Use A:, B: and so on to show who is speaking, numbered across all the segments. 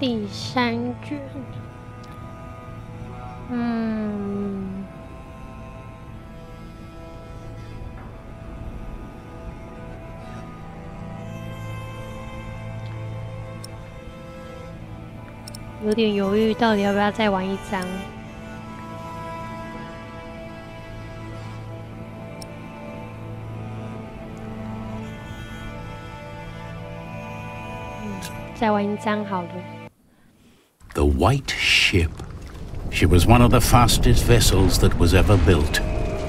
A: 第3卷，有点犹豫，到底要不要再玩一张？再玩一张好了。
B: The White Ship. She was one of the fastest vessels that was ever built.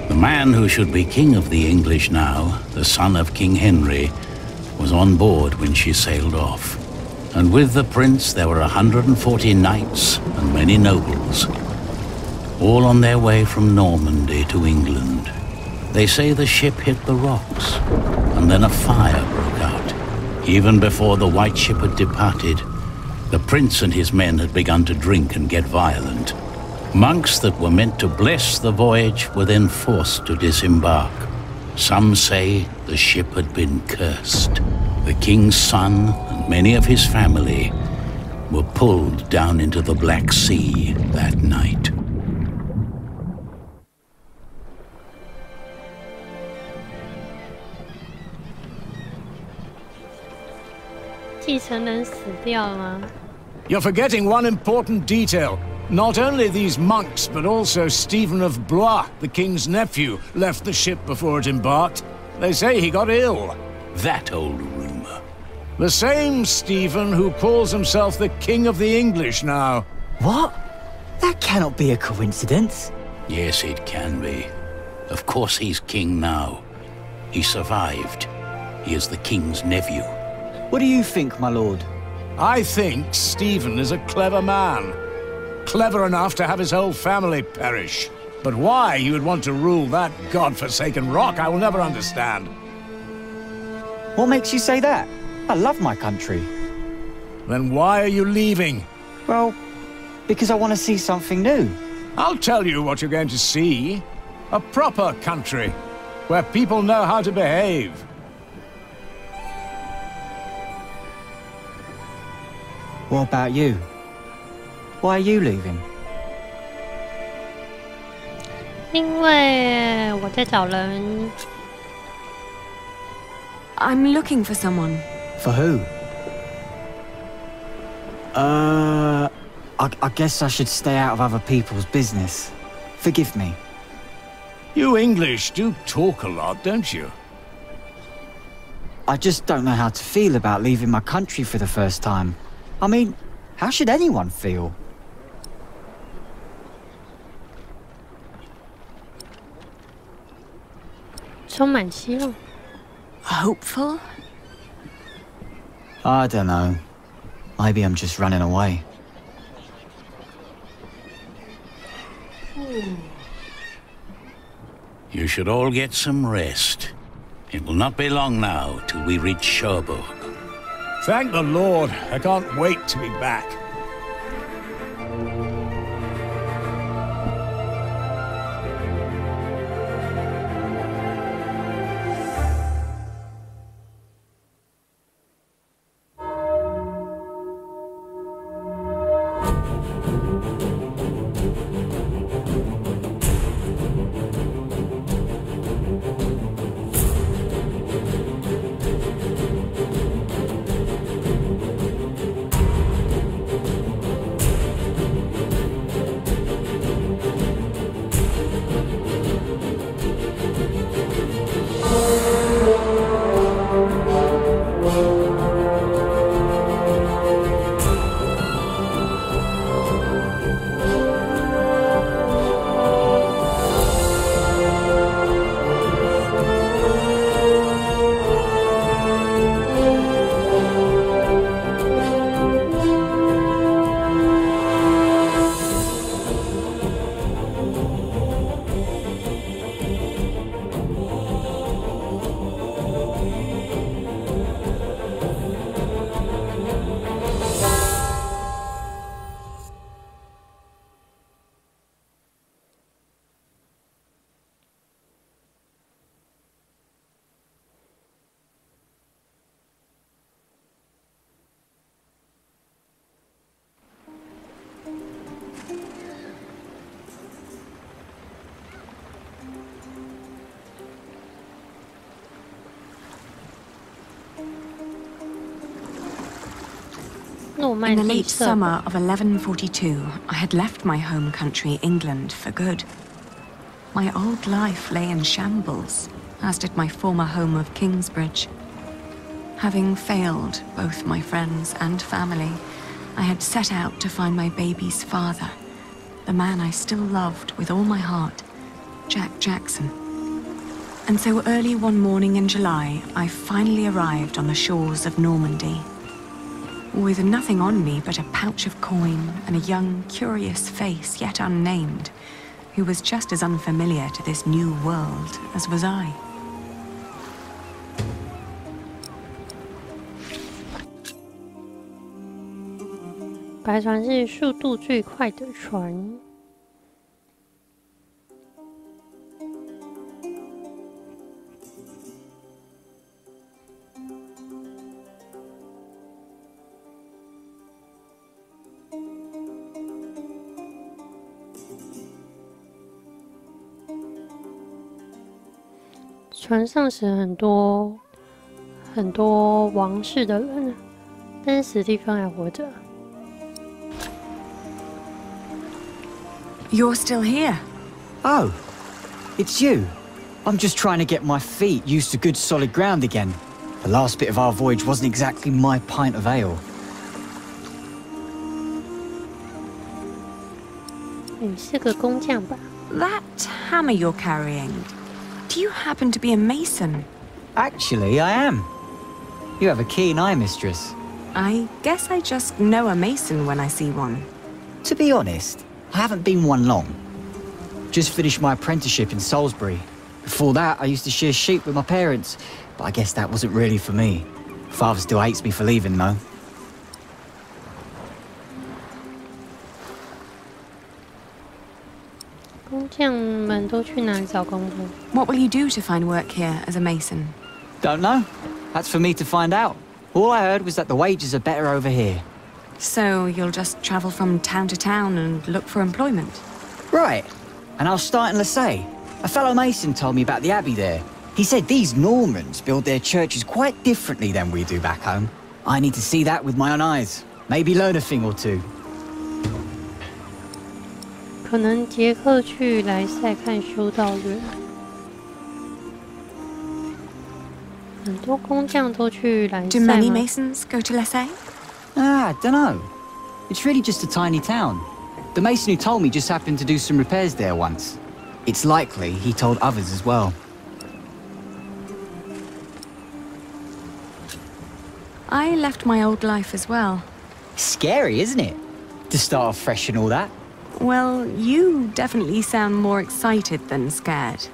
B: The man who should be king of the English now, the son of King Henry, was on board when she sailed off. And with the prince there were 140 knights and many nobles, all on their way from Normandy to England. They say the ship hit the rocks, and then a fire broke out. Even before the White Ship had departed, the prince and his men had begun to drink and get violent. Monks that were meant to bless the voyage were then forced to disembark. Some say the ship had been cursed. The king's son and many of his family were pulled down into the Black Sea that night.
A: 继承人死掉了吗？
C: You're forgetting one important detail. Not only these monks, but also Stephen of Blois, the king's nephew, left the ship before it embarked. They say he got ill.
B: That old rumor.
C: The same Stephen who calls himself the king of the English now.
D: What? That cannot be a coincidence.
B: Yes, it can be. Of course he's king now. He survived. He is the king's nephew.
D: What do you think, my lord?
C: I think Stephen is a clever man. Clever enough to have his whole family perish. But why he would want to rule that god-forsaken rock, I will never understand.
D: What makes you say that? I love my country.
C: Then why are you leaving?
D: Well, because I want to see something new.
C: I'll tell you what you're going to see. A proper country, where people know how to behave.
D: What about you? Why are you leaving?
A: 因为我在找人。
E: I'm looking for someone.
D: For who? I guess I should stay out of other people's business. Forgive me.
C: You English do talk a lot, don't you?
D: I just don't know how to feel about leaving my country for the first time. I mean, how should anyone feel?
A: 充满希望。
E: Hopeful?
D: I don't know. Maybe I'm just running away.
B: You should all get some rest. It will not be long now till we reach Cherbourg.
C: Thank the Lord. I can't wait to be back.
E: In the late summer of 1142, I had left my home country, England, for good. My old life lay in shambles, as did my former home of Kingsbridge. Having failed both my friends and family, I had set out to find my baby's father, the man I still loved with all my heart, Jack Jackson. And so early one morning in July, I finally arrived on the shores of Normandy. With nothing on me but a pouch of coin and a young, curious face yet unnamed, who was just as unfamiliar to this new world as was I.
A: 白船是速度最快的船。船上死很多王室的人，但是史蒂芬还活着。
E: You're still here?
D: Oh, it's you. I'm just trying to get my feet used to good solid ground again. The last bit of our voyage wasn't exactly my pint of ale.
A: 你是个工匠吧？
E: That hammer you're carrying, do you happen to be a mason?
D: Actually, I am. You have a keen eye, mistress.
E: I guess I just know a mason when I see one.
D: To be honest, I haven't been one long. Just finished my apprenticeship in Salisbury. Before that, I used to shear sheep with my parents, but I guess that wasn't really for me. Father still hates me for leaving, though.
A: 工匠们都去哪里找工作？
E: What will you do to find work here as a mason?
D: Don't know. That's for me to find out. All I heard was that the wages are better over here.
E: So you'll just travel from town to town and look for employment?
D: Right. And I was starting to say, a fellow mason told me about the abbey there. He said these Normans build their churches quite differently than we do back home. I need to see that with my own eyes. Maybe learn a thing or two.
A: 可能杰克去莱塞看修道院。很多工匠都去莱
E: Do
A: 塞
E: many
A: 吗？
E: masons go to Lesay?
D: I don't know. It's really just a tiny town. The mason who told me just happened to do some repairs there once. It's likely he told others as well.
E: I left my old life as well.
D: Scary, isn't it? To start off fresh and all that.
E: Well, you definitely sound more excited than scared.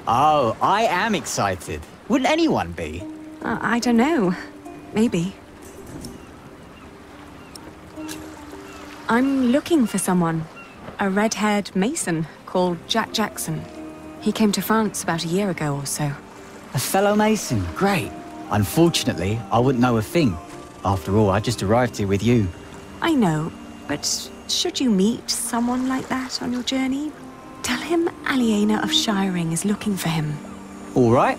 D: Oh, I am excited. Wouldn't anyone be?
E: I don't know. Maybe. I'm looking for someone. A red-haired mason called Jack Jackson. He came to France about a year ago or so.
D: A fellow mason, great. Unfortunately, I wouldn't know a thing. After all, I just arrived here with you.
E: I know, but should you meet someone like that on your journey, tell him Aliena of Shiring is looking for him.
D: All right.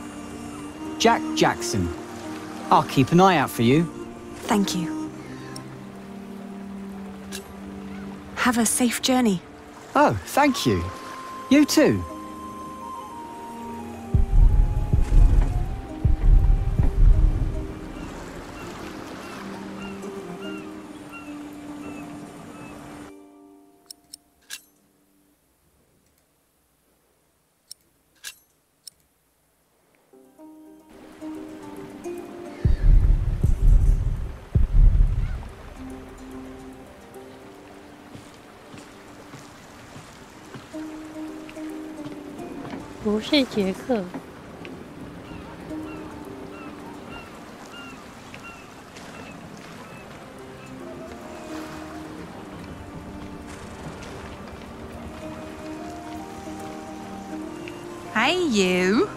D: Jack Jackson. I'll keep an eye out for you.
E: Thank you. Have a safe journey.
D: Oh, thank you. You too.
A: 不是杰克。
F: Hey, you.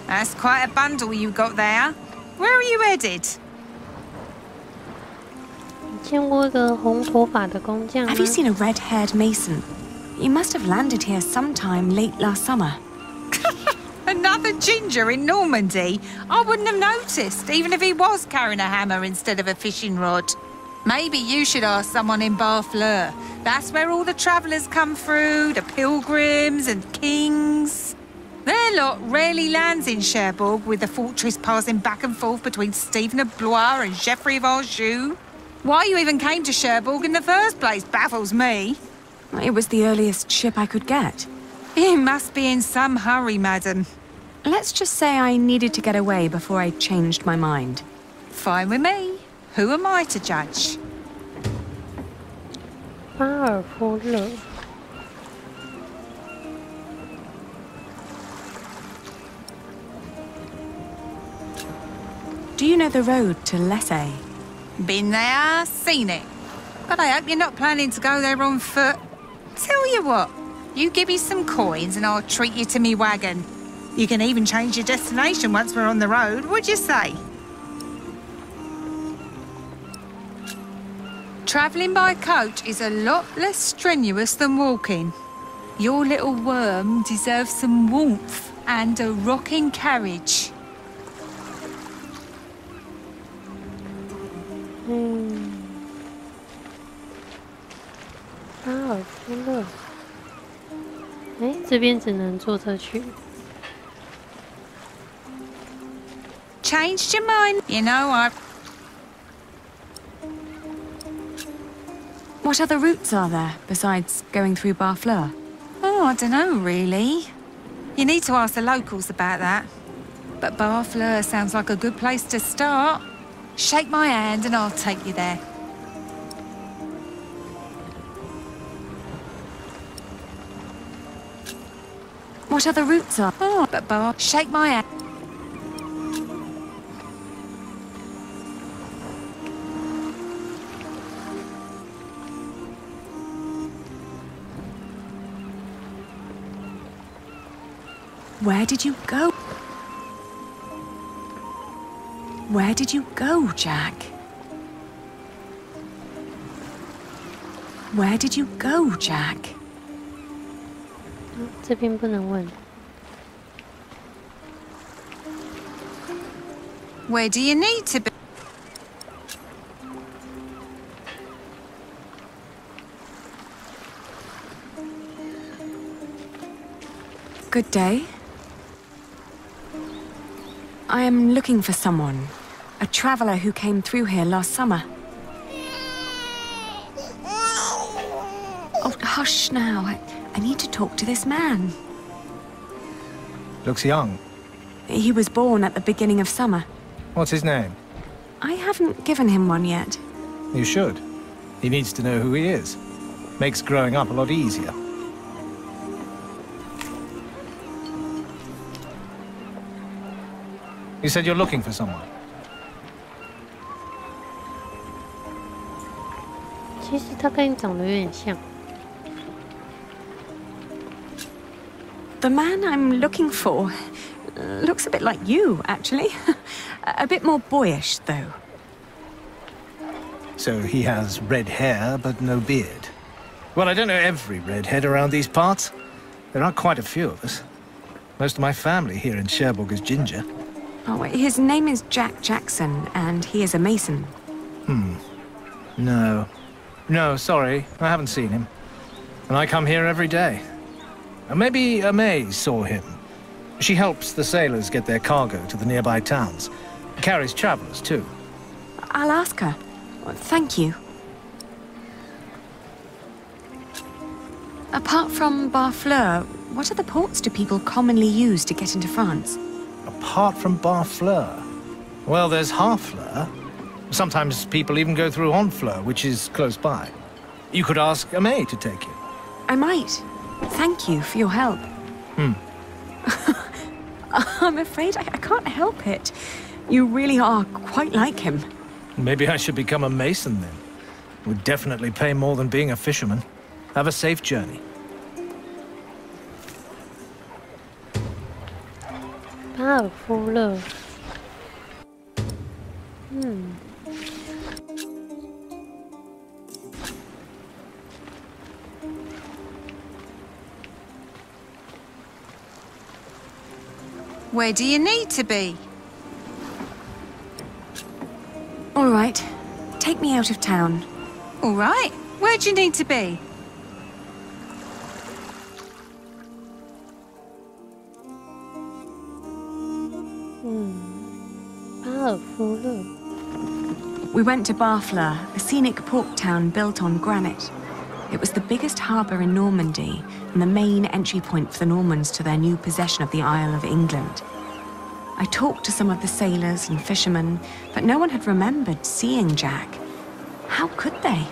F: That's quite a bundle you got there. Where are you headed?
A: 你见过一个红头发的工匠吗
E: Have you seen a red-haired mason? You must have landed here sometime late last summer.
F: Another ginger in Normandy? I wouldn't have noticed, even if he was carrying a hammer instead of a fishing rod. Maybe you should ask someone in Barfleur. That's where all the travellers come through, the pilgrims and kings. Their lot rarely lands in Cherbourg, with the fortress passing back and forth between Stephen of Blois and Geoffrey of Anjou. Why you even came to Cherbourg in the first place baffles me.
E: It was the earliest ship I could get.
F: You must be in some hurry, madam.
E: Let's just say I needed to get away before I changed my mind.
F: Fine with me. Who am I to judge?
A: 巴尔夫勒。
E: Do you know the road to Lessay?
F: Been there, seen it. But I hope you're not planning to go there on foot. Tell you what, you give me some coins and I'll treat you to me wagon. You can even change your destination once we're on the road, what'd you say? Travelling by coach is a lot less strenuous than walking. Your little worm deserves some warmth and a rocking carriage.
A: 巴尔夫勒。哎，这边只能坐车去。
F: Changed your mind? You know, I...
E: What other routes are there, besides going through Barfleur?
F: Oh, I don't know, really. You need to ask the locals about that. But Barfleur sounds like a good place to start. Shake my hand and I'll take you there.
E: What other routes are...
F: Oh, but shake my hand.
E: Where did you go? Where did you go, Jack? Where did you go, Jack?
A: 这边不能问。
F: Where do you need to be?
E: Good day. I am looking for someone. A traveller who came through here last summer. Oh, hush now. I need to talk to this man.
G: Looks young.
E: He was born at the beginning of summer.
G: What's his name?
E: I haven't given him one yet.
G: You should. He needs to know who he is. Makes growing up a lot easier. You said you're looking for someone.
A: 其实他跟你长得有点像。
E: The man I'm looking for looks a bit like you, actually. A bit more boyish, though.
G: So he has red hair, but no beard. Well, I don't know every redhead around these parts. There are quite a few of us. Most of my family here in Cherbourg is ginger.
E: Oh, his name is Jack Jackson, and he is a mason.
G: No. No, sorry. I haven't seen him. And I come here every day. Maybe May saw him. She helps the sailors get their cargo to the nearby towns. Carries travellers, too.
E: I'll ask her. Thank you. Apart from Barfleur, what other ports do people commonly use to get into France?
G: Apart from Barfleur? Well, there's Harfleur. Sometimes people even go through Honfleur, which is close by. You could ask May to take you.
E: I might. Thank you for your help. I'm afraid I can't help it. You really are quite like him.
G: Maybe I should become a mason then. Would definitely pay more than being a fisherman. Have a safe journey.
A: 巴尔夫勒。
F: Where do you need to be?
E: All right. Take me out of town.
F: All right. Where do you need to be?
E: We went to Barfleur, a scenic port town built on granite. It was the biggest harbour in Normandy and the main entry point for the Normans to their new possession of the Isle of England. I talked to some of the sailors and fishermen, but no one had remembered seeing Jack. How could they?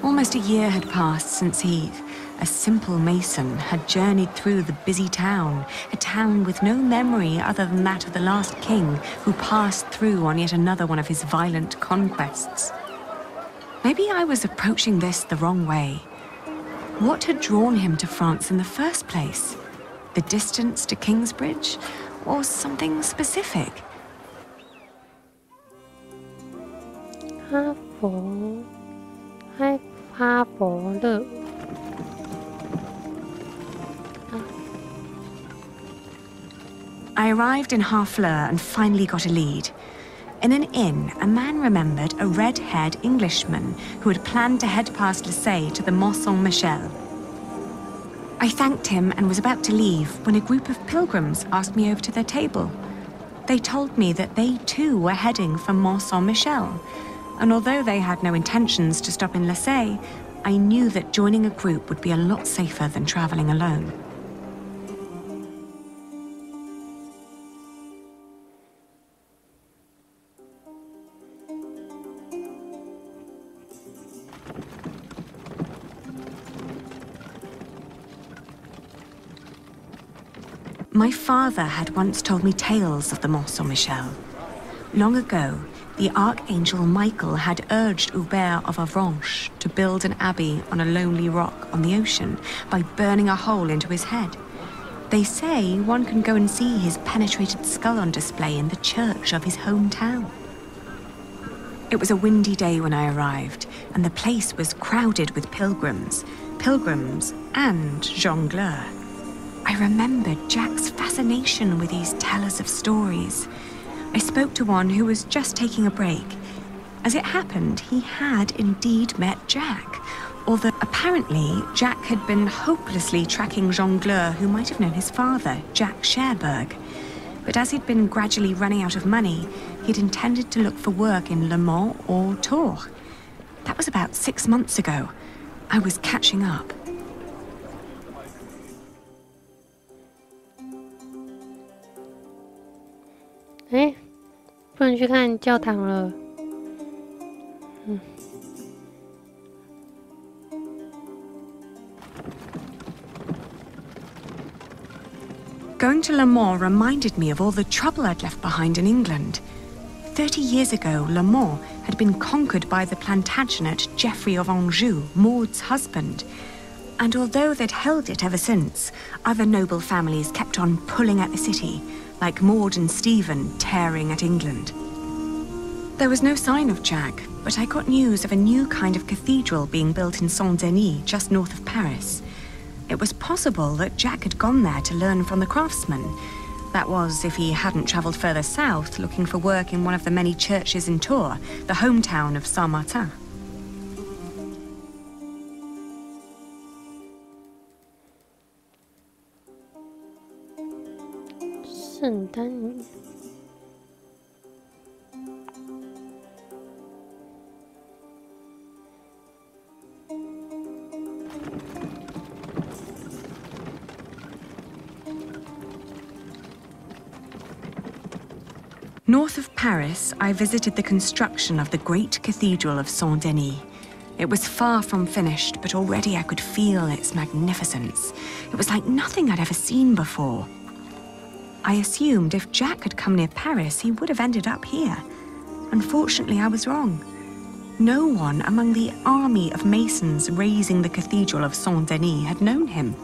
E: Almost a year had passed since he, a simple mason, had journeyed through the busy town, a town with no memory other than that of the last king who passed through on yet another one of his violent conquests. Maybe I was approaching this the wrong way. What had drawn him to France in the first place? The distance to Kingsbridge? Or something specific? I arrived in Harfleur and finally got a lead. In an inn, a man remembered a red-haired Englishman who had planned to head past Marseille to the Mont Saint-Michel. I thanked him and was about to leave when a group of pilgrims asked me over to their table. They told me that they too were heading for Mont Saint-Michel, and although they had no intentions to stop in Marseille, I knew that joining a group would be a lot safer than traveling alone. My father had once told me tales of the Mont Saint-Michel. Long ago, the Archangel Michael had urged Hubert of Avranches to build an abbey on a lonely rock on the ocean by burning a hole into his head. They say one can go and see his penetrated skull on display in the church of his hometown. It was a windy day when I arrived, and the place was crowded with pilgrims and jongleurs. I remembered Jack's fascination with these tellers of stories. I spoke to one who was just taking a break. As it happened, he had indeed met Jack, although apparently Jack had been hopelessly tracking jongleurs who might have known his father, Jack Cherbourg. But as he'd been gradually running out of money, he'd intended to look for work in Le Mans or Tours. That was about 6 months ago. I was catching up.
A: Eh, 不能去看教堂了。
E: Going to Le Mans reminded me of all the trouble I'd left behind in England. 30 years ago, Le Mans had been conquered by the Plantagenet Geoffrey of Anjou, Maud's husband. And although they'd held it ever since, other noble families kept on pulling at the city, like Maud and Stephen tearing at England. There was no sign of Jack, but I got news of a new kind of cathedral being built in Saint-Denis, just north of Paris. It was possible that Jack had gone there to learn from the craftsmen. That was, if he hadn't travelled further south, looking for work in one of the many churches in Tours, the hometown of Saint-Martin.
A: 圣丹尼。
E: North of Paris, I visited the construction of the great cathedral of Saint-Denis. It was far from finished, but already I could feel its magnificence. It was like nothing I'd ever seen before. I assumed if Jack had come near Paris, he would have ended up here. Unfortunately, I was wrong. No one among the army of masons raising the cathedral of Saint-Denis had known him.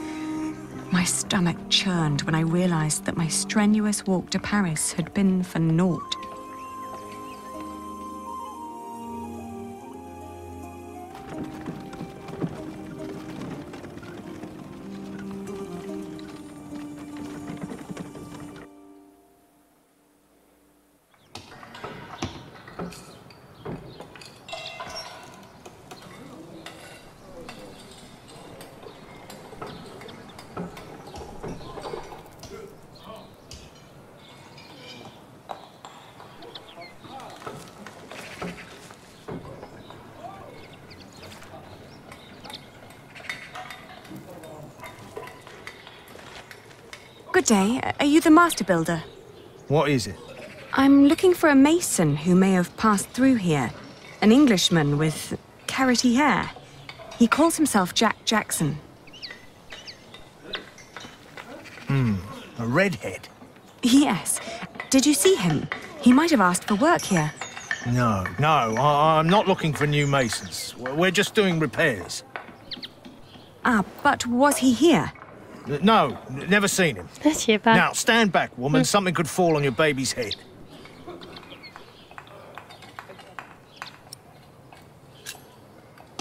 E: My stomach churned when I realized that my strenuous walk to Paris had been for naught. Good day. Are you the master builder?
G: What is it?
E: I'm looking for a mason who may have passed through here. An Englishman with carroty hair. He calls himself Jack Jackson.
G: A redhead?
E: Yes. Did you see him? He might have asked for work here.
G: No, I'm not looking for new masons. We're just doing repairs.
E: Ah, but was he here?
G: No, never seen him.
A: 结巴。
G: Now, stand back, woman. Something could fall on your baby's head.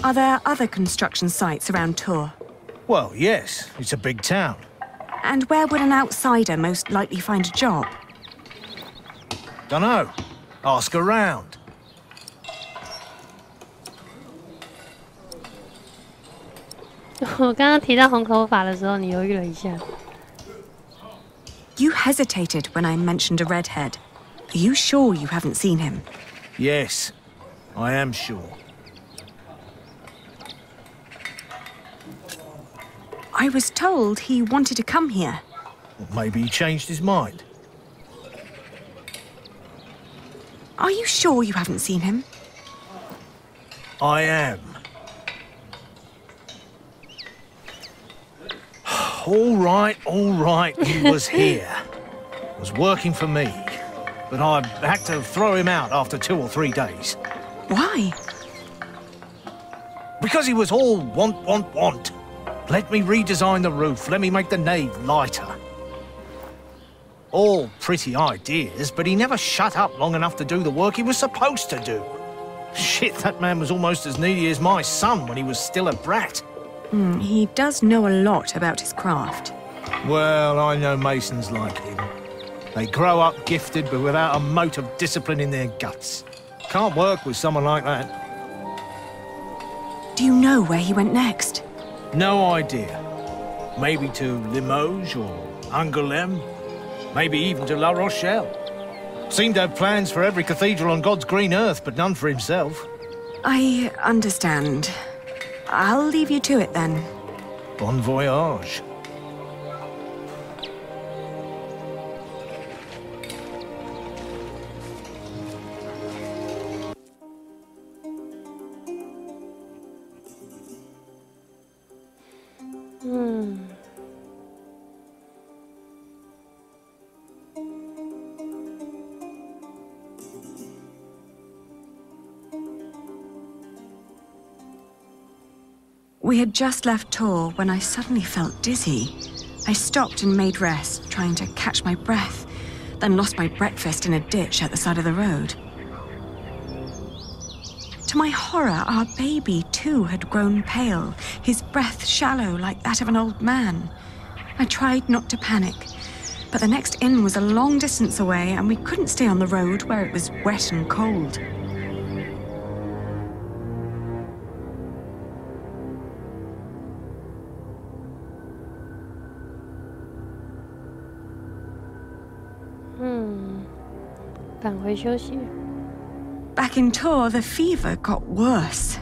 E: Are there other construction sites around Tours?
G: Well, yes. It's a big town.
E: And where would an outsider most likely find a job?
G: Dunno. Ask around.
A: 我刚刚提到红头发的时候，你犹豫了一下。
E: You hesitated when I mentioned a redhead. Are you sure you haven't seen him?
G: Yes, I am sure.
E: I was told he wanted to come here.
G: Well, maybe he changed his mind.
E: Are you sure you haven't seen him?
G: I am. All right, he was here. Was working for me. But I had to throw him out after 2 or 3 days.
E: Why?
G: Because he was all want. Let me redesign the roof, let me make the nave lighter. All pretty ideas, but he never shut up long enough to do the work he was supposed to do. Shit, that man was almost as needy as my son when he was still a brat.
E: He does know a lot about his craft.
G: Well, I know masons like him. They grow up gifted, but without a mote of discipline in their guts. Can't work with someone like that.
E: Do you know where he went next?
G: No idea. Maybe to Limoges or Angoulême. Maybe even to La Rochelle. Seemed to have plans for every cathedral on God's green earth, but none for himself.
E: I understand. I'll leave you to it then.
G: Bon voyage.
E: We had just left Tours when I suddenly felt dizzy. I stopped and made rest, trying to catch my breath, then lost my breakfast in a ditch at the side of the road. To my horror, our baby too had grown pale, his breath shallow like that of an old man. I tried not to panic, but the next inn was a long distance away and we couldn't stay on the road where it was wet and cold. Back in Tours, the fever got worse.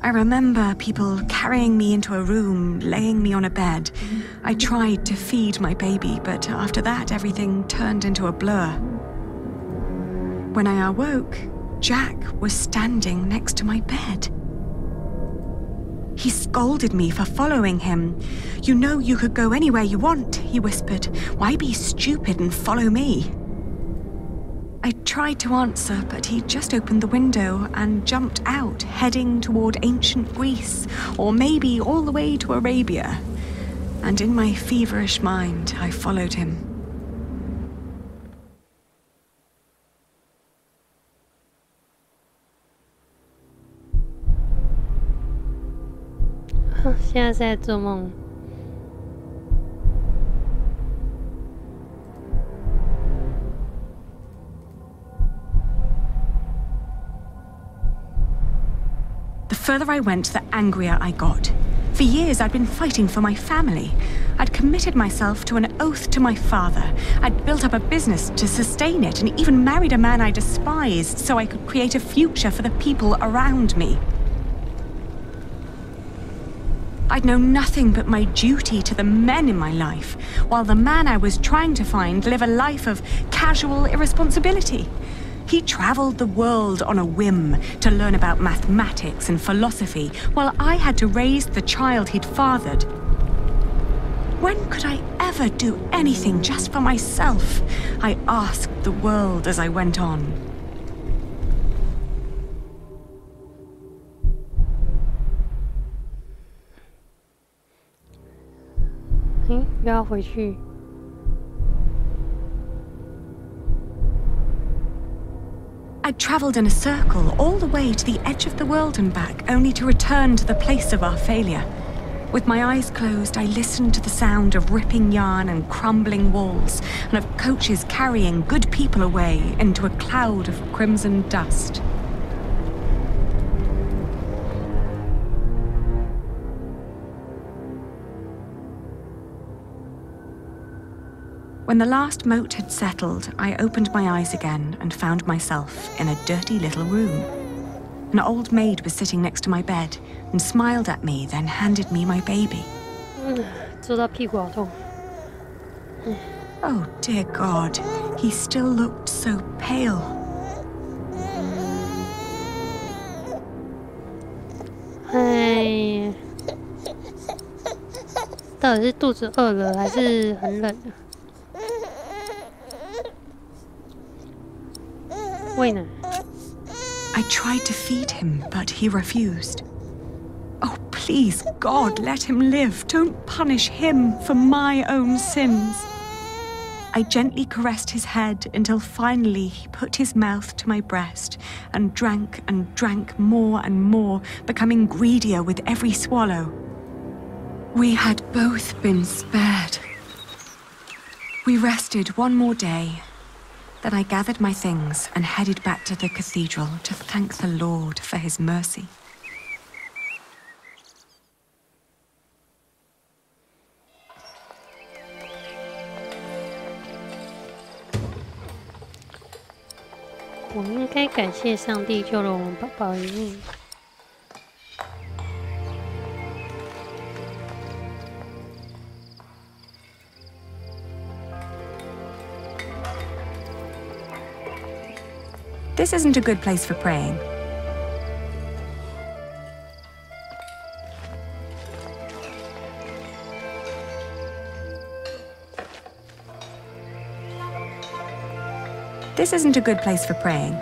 E: I remember people carrying me into a room, laying me on a bed. I tried to feed my baby, but after that, everything turned into a blur. When I awoke, Jack was standing next to my bed. He scolded me for following him. "You know you could go anywhere you want," he whispered. "Why be stupid and follow me?" I tried to answer, but he just opened the window and jumped out, heading toward ancient Greece, or maybe all the way to Arabia. And in my feverish mind, I followed him.
A: 现在是在做梦。
E: The further I went, the angrier I got. For years, I'd been fighting for my family. I'd committed myself to an oath to my father. I'd built up a business to sustain it and even married a man I despised so I could create a future for the people around me. I'd known nothing but my duty to the men in my life, while the man I was trying to find lived a life of casual irresponsibility. He traveled the world on a whim to learn about mathematics and philosophy, while I had to raise the child he'd fathered. When could I ever do anything just for myself? I asked the world as I went on.
A: 又要回去。
E: I travelled in a circle all the way to the edge of the world and back, only to return to the place of our failure. With my eyes closed, I listened to the sound of ripping yarn and crumbling walls, and of coaches carrying good people away into a cloud of crimson dust. When the last moat had settled, I opened my eyes again and found myself in a dirty little room. An old maid was sitting next to my bed and smiled at me, then handed me my baby.
A: 坐到屁股好痛。
E: Oh, dear God, he still looked so pale.
A: 哎，到底是肚子饿了还是很冷啊？喂奶。
E: I tried to feed him, but he refused. Oh, please, God, let him live. Don't punish him for my own sins. I gently caressed his head until finally he put his mouth to my breast and drank more and more, becoming greedier with every swallow. We had both been spared. We rested one more day. Then I gathered my things and headed back to the cathedral to thank the Lord for his mercy.
A: "我应该感谢上帝救了我们宝宝一命。
E: This isn't a good place for praying. This isn't a good place for praying.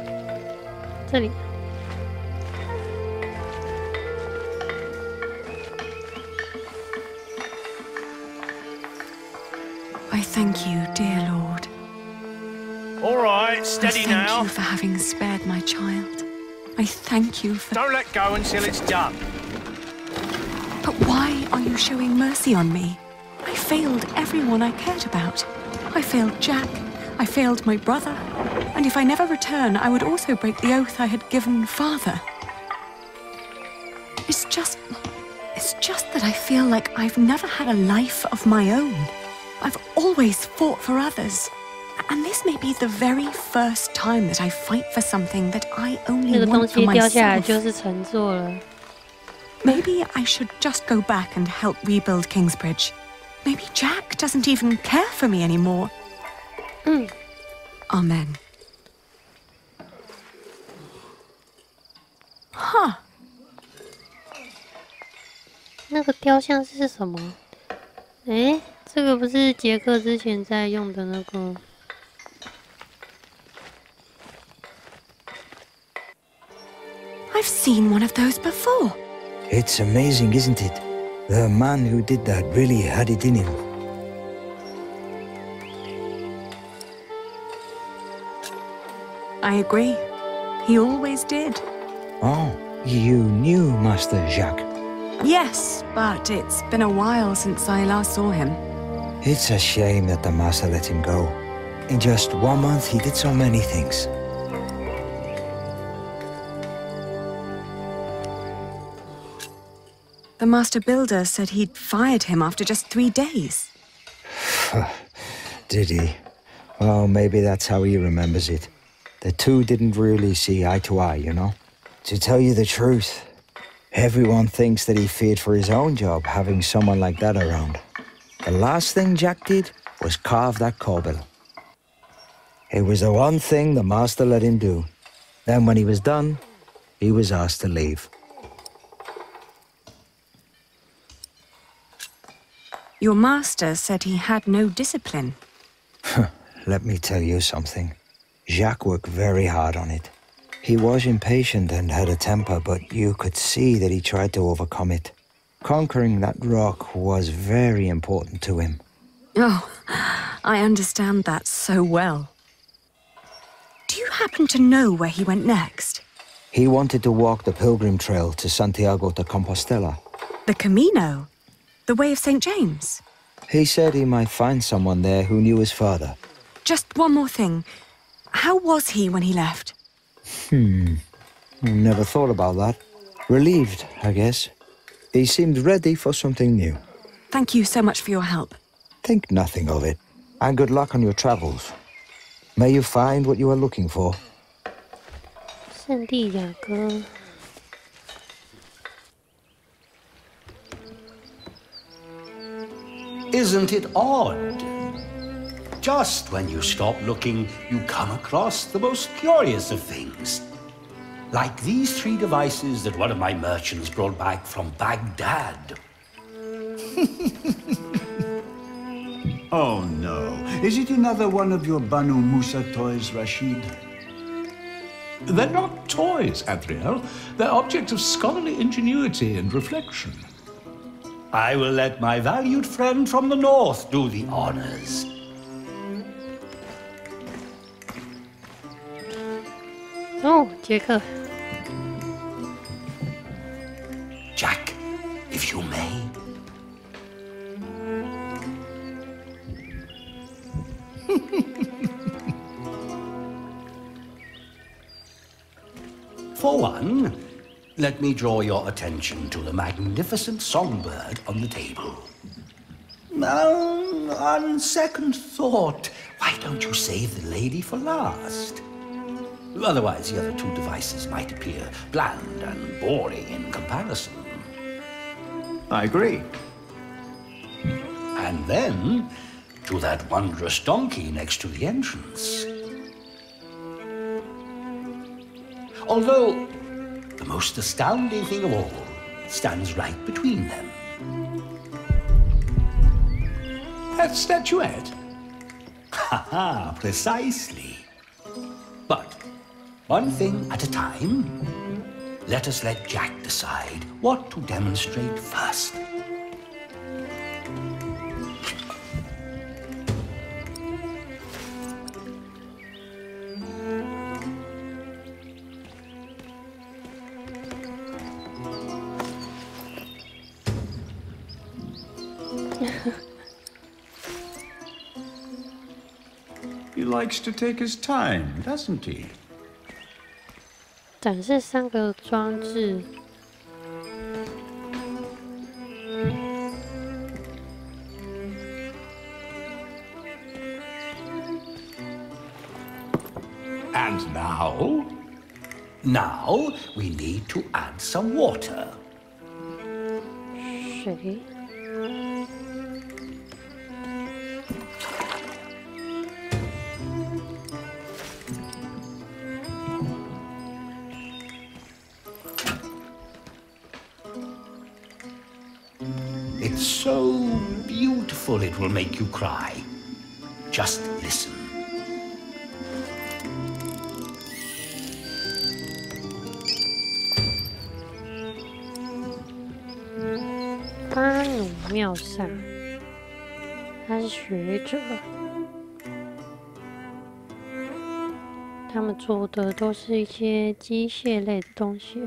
A: 这里。
E: I thank you, dear Lord.
G: All right, steady
E: I thank
G: now.
E: you for having spared my child. I thank you for...
G: Don't let go until it's done.
E: But why are you showing mercy on me? I failed everyone I cared about. I failed Jack. I failed my brother. And if I never return, I would also break the oath I had given Father. It's just that I feel like I've never had a life of my own. I've always fought for others. And this may be the very first time that I fight for something that I only want for myself. Maybe I should just go back and help rebuild Kingsbridge. Maybe Jack doesn't even care for me anymore. Amen. Huh.
A: 那个雕像是什么？诶，这个不是杰克之前在用的那个？
E: I've seen one of those before.
H: It's amazing, isn't it? The man who did that really had it in him.
E: I agree. He always did.
H: Oh, you knew Master Jacques?
E: Yes, but it's been a while since I last saw him.
H: It's a shame that the Master let him go. In just 1 month, he did so many things.
E: The Master Builder said he'd fired him after just 3 days.
H: Did he? Well, maybe that's how he remembers it. The two didn't really see eye to eye, you know? To tell you the truth, Everyone thinks that he feared for his own job, having someone like that around. The last thing Jack did was carve that corbel. It was the one thing the master let him do. Then when he was done, he was asked to leave.
E: Your master said he had no discipline.
H: Let me tell you something. Jacques worked very hard on it. He was impatient and had a temper, but you could see that he tried to overcome it. Conquering that rock was very important to him.
E: Oh, I understand that so well. Do you happen to know where he went next?
H: He wanted to walk the pilgrim trail to Santiago de Compostela.
E: The Camino? The Way of St. James?
H: He said he might find someone there who knew his father.
E: Just one more thing. How was he when he left?
H: Never thought about that. Relieved, I guess. He seemed ready for something new.
E: Thank you so much for your help.
H: Think nothing of it. And good luck on your travels. May you find what you are looking for.
A: 圣地亚哥。
B: Isn't it odd? Just when you stop looking, you come across the most curious of things. Like these 3 devices that one of my merchants brought back from Baghdad.
C: Oh no. Is it another one of your Banu Musa toys, Rashid?
I: They're not toys, Adriel. They're objects of scholarly ingenuity and reflection.
B: I will let my valued friend from the north do the honors.
A: Oh, 杰克。
B: Jack, if you may. For one, let me draw your attention to the magnificent songbird on the table. Now, on second thought, why don't you save the lady for last? Otherwise, the other 2 devices might appear bland and boring in comparison.
C: I agree.
B: And then, to that wondrous donkey next to the entrance. Although, the most astounding thing of all stands right between them.
I: That statuette?
B: Ha-ha, precisely. But, one thing at a time, let us let Jack decide what to demonstrate first.
C: He likes to take his time, doesn't he?
A: 展示3个装置。
B: And now? Now, we need to add some water.
A: 水。
B: It's so beautiful it will make you cry. Just listen.
A: 巴努妙善，他是学者，他们做的都是一些机械类的东西。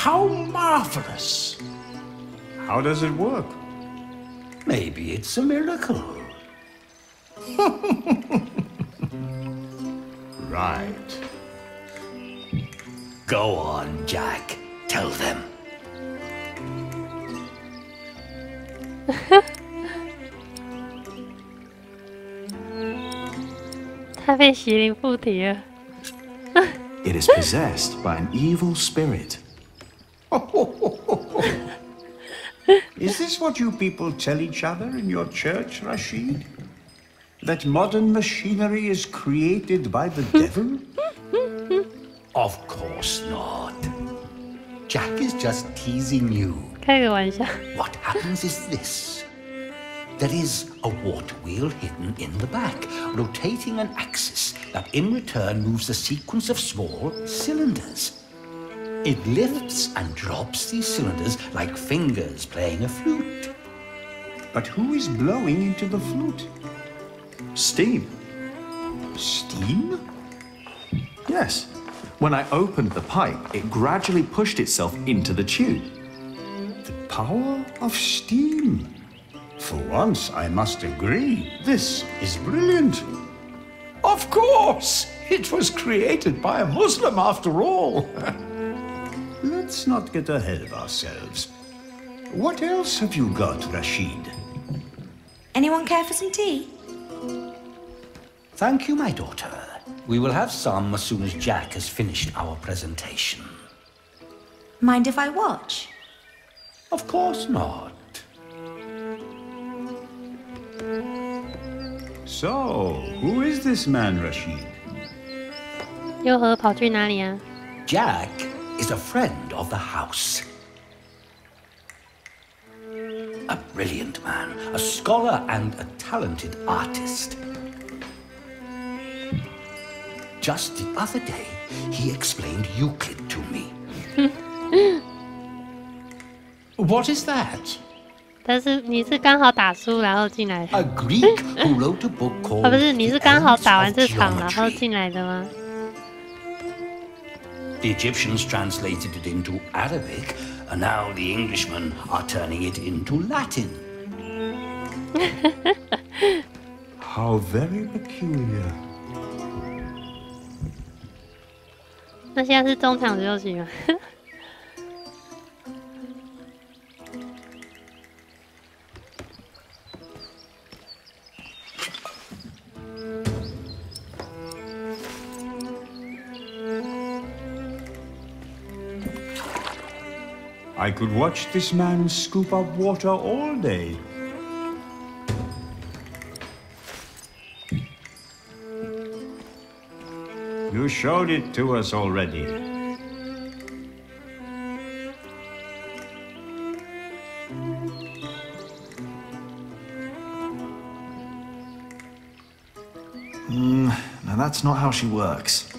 I: How marvelous!
C: How does it work?
B: Maybe it's a miracle.
C: Right.
B: Go on, Jack. Tell them.
A: 他被邪灵附体了。
J: It is possessed by an evil spirit.
K: Is this what you people tell each other in your church, Rashid? That modern machinery is created by the devil?
B: Of course not. Jack is just teasing you.
A: 开个玩笑。
B: What happens is this. There is a water wheel hidden in the back, rotating an axis that in return moves a sequence of small cylinders. It lifts and drops these cylinders like fingers playing a flute.
K: But who is blowing into the flute?
J: Steam.
K: Steam?
J: Yes. When I opened the pipe, it gradually pushed itself into the tube.
K: The power of steam. For once, I must agree, this is brilliant.
I: Of course! It was created by a Muslim after all.
K: Let's not get ahead of ourselves. What else have you got, Rashid?
L: Anyone care for some tea?
B: Thank you, my daughter. We will have some as soon as Jack has finished our presentation.
L: Mind if I watch?
B: Of course not.
K: So, who is this man, Rashid?
A: 又和跑去哪里啊？
B: Jack is a friend of the house. A brilliant man, a scholar and a talented artist. Just the other day, he explained Euclid to me.
I: What is that?
A: 但是你是刚好打输然后进来的。
B: A Greek who wrote a book called
A: 不是，你是刚好打完这场
B: The Elements
A: 然
B: of
A: 后进来的吗？
B: The Egyptians translated it into Arabic, and now the Englishmen are turning it into Latin.
K: How very peculiar.
A: 那现在是中场休息吗？
K: I could watch this man scoop up water all day. You showed it to us already.
J: Now that's not how she works.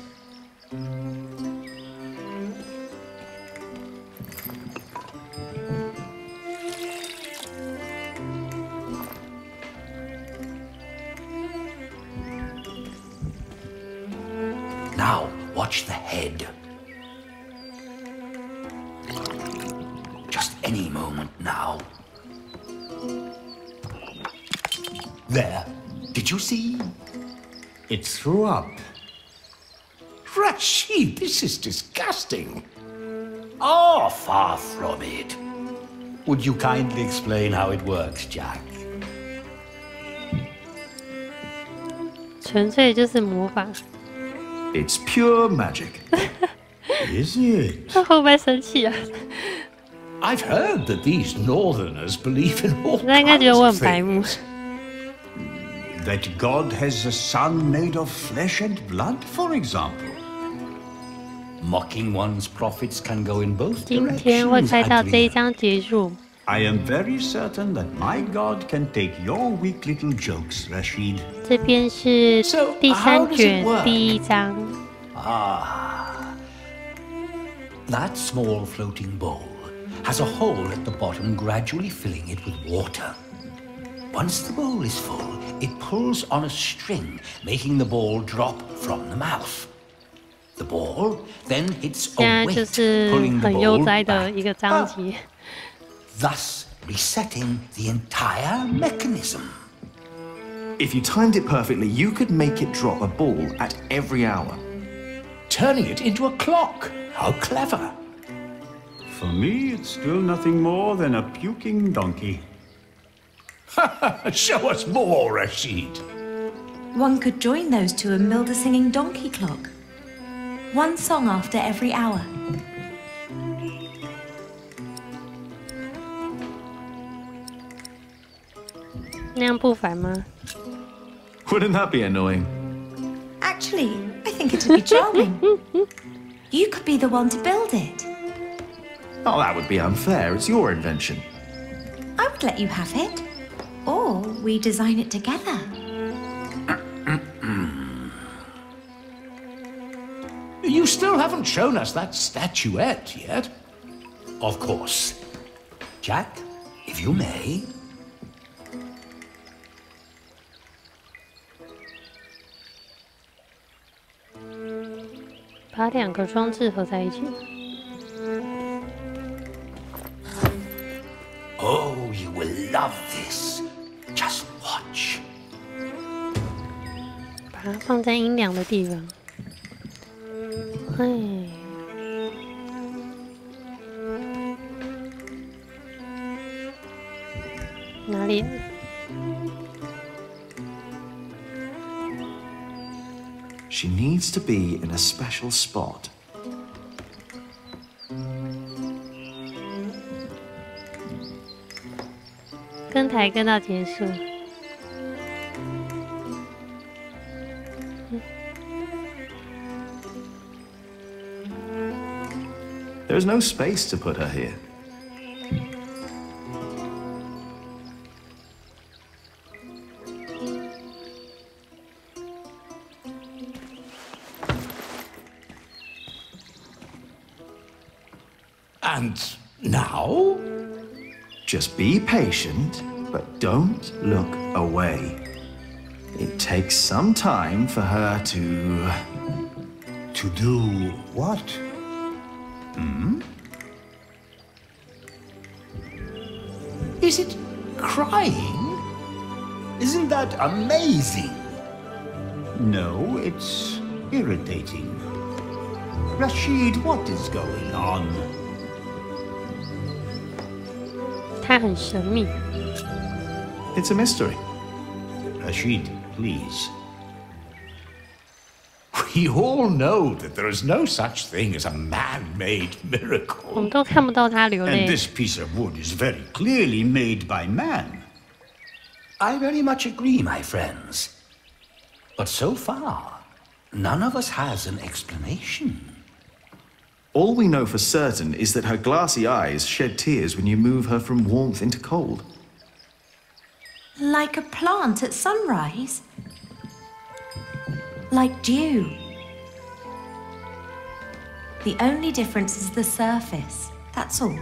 B: Now, watch the head. Just any moment now. There. Did you see?
K: It threw up.
I: Rashid, this is disgusting.
B: Oh, far from it. Would you kindly explain how it works, Jack?
A: 纯粹就是魔法。
J: It's pure magic.
K: Is it?
A: 他会不会生气啊？
I: I've heard that these northerners believe in all
A: 他应该觉得我
I: kinds
A: 很
I: of
A: 白目。
I: things.
K: That God has a son made of flesh and blood, for example.
B: Mocking one's prophets can go in both
A: 今天会
B: directions,
A: 开到这一
B: Adrian.
A: 章结束。
K: I am very certain that my God can take your weak little jokes, Rashid.
A: 这边是
I: So,
A: 第
I: how
A: 3
I: does it
A: 卷
I: work?
A: 第1章。
B: Ah. That small floating bowl has a hole at the bottom, gradually filling it with water. Once the bowl is full, it pulls on a string, making the ball drop from the mouth. The ball then hits
A: 现
B: a
A: 在就
B: weight,
A: 是
B: pulling the
A: 很悠
B: ball
A: 哉的
B: back
A: 一个章节。
B: thus resetting the entire mechanism.
J: If you timed it perfectly, you could make it drop a ball at every hour.
I: Turning it into a clock. How clever.
K: For me, it's still nothing more than a puking donkey.
I: Show us more, Rashid.
L: One could join those two and build a singing donkey clock. One song after every hour.
J: Wouldn't that be annoying?
L: Actually, I think it'd be charming. You could be the one to build it.
J: Oh, that would be unfair. It's your invention.
L: I would let you have it. Or we design it together.
I: You still haven't shown us that statuette yet.
B: Of course. Jack, if you may.
A: 把两个装置合在一起。
B: Oh, you will love this. Just watch.
A: 把它放在阴凉的地方。哎，哪里？
J: She needs to be in a special spot.
A: 跟台跟到结束。
J: There's no space to put her here.
I: And now?
J: Just be patient, but don't look away. It takes some time for her to...
K: To do what?
I: Is it crying?
K: Isn't that amazing? No, it's irritating. Rashid, what is going on?
A: 它很神秘。
J: It's a mystery.
K: Rashid, please.
I: We all know that there is no such thing as a man-made
A: 我
I: miracle.
A: 们都看不到它流
K: And
A: 泪。
K: this piece of wood is very clearly made by man.
B: I very much agree, my friends. But so far, none of us has an explanation.
J: All we know for certain is that her glassy eyes shed tears when you move her from warmth into cold.
L: Like a plant at sunrise? Like dew? The only difference is the surface, that's all.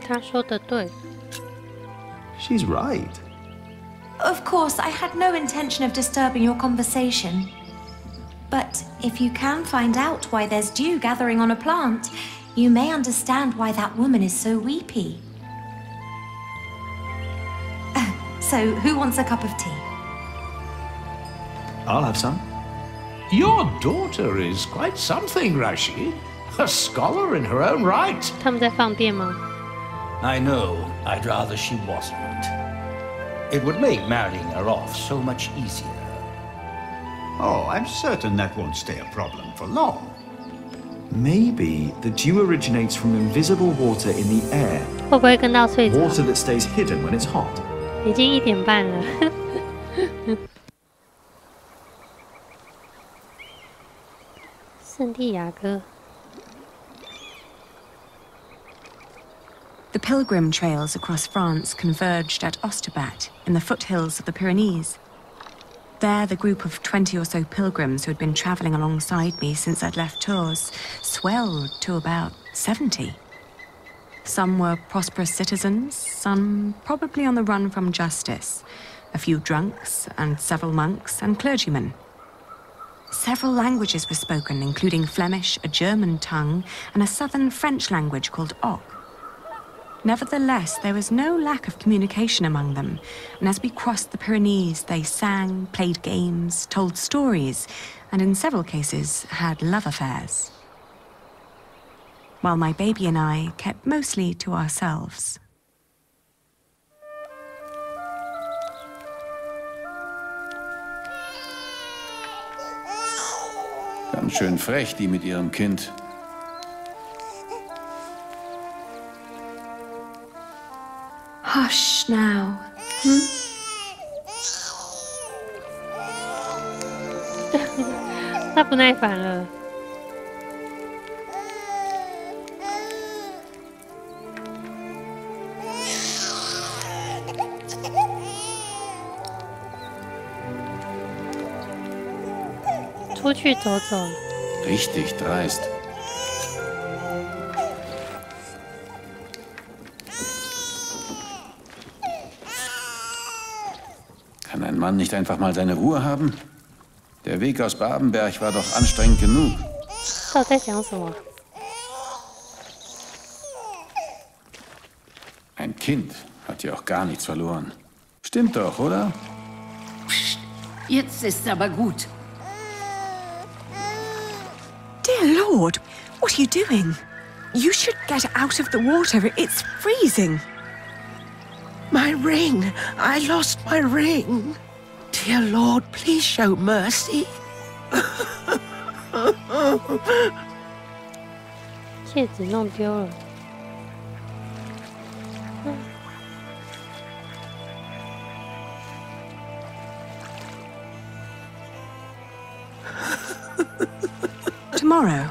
A: 他说的对。
J: She's right.
L: Of course, I had no intention of disturbing your conversation. But if you can find out why there's dew gathering on a plant, you may understand why that woman is so weepy. So, who wants a cup of tea?
J: I'll have some.
I: Your daughter is quite something, Rashid. A scholar in her own right.
A: 他们在放电吗？
B: I know. I'd rather she wasn't. It would make marrying her off so much easier.
K: Oh, I'm certain that won't stay a problem for long.
J: Maybe the dew originates from invisible water in the air.
A: 会不会跟到睡着？
J: Water that stays hidden when it's hot.
A: 已经1点半了。圣地亚哥。
E: The pilgrim trails across France converged at Osterbat in the foothills of the Pyrenees. There, the group of 20 or so pilgrims who had been travelling alongside me since I'd left Tours swelled to about 70. Some were prosperous citizens, some probably on the run from justice, a few drunks, and several monks and clergymen. Several languages were spoken, including Flemish, a German tongue, and a southern French language called Oc. Nevertheless, there was no lack of communication among them, and as we crossed the Pyrenees, they sang, played games, told stories, and in several cases had love affairs. While my baby and I kept mostly to ourselves.
M: Ganz schön frech, die mit ihrem Kind.
E: Hush now.
A: 他不耐烦了。出去走走。
M: Richtig dreist. Kann ein Mann nicht einfach mal seine Ruhe haben? Der Weg aus Babenberg war doch anstrengend genug.
A: 到底在讲什么？
M: Ein Kind hat ja auch gar nichts verloren. Stimmt doch, oder?
N: Psst, jetzt ist's aber gut.
E: Dear Lord, what are you doing? You should get out of the water. It's freezing.
O: My ring. I lost my ring. Dear Lord, please show mercy.
A: 戒指弄丢了。
E: Tomorrow.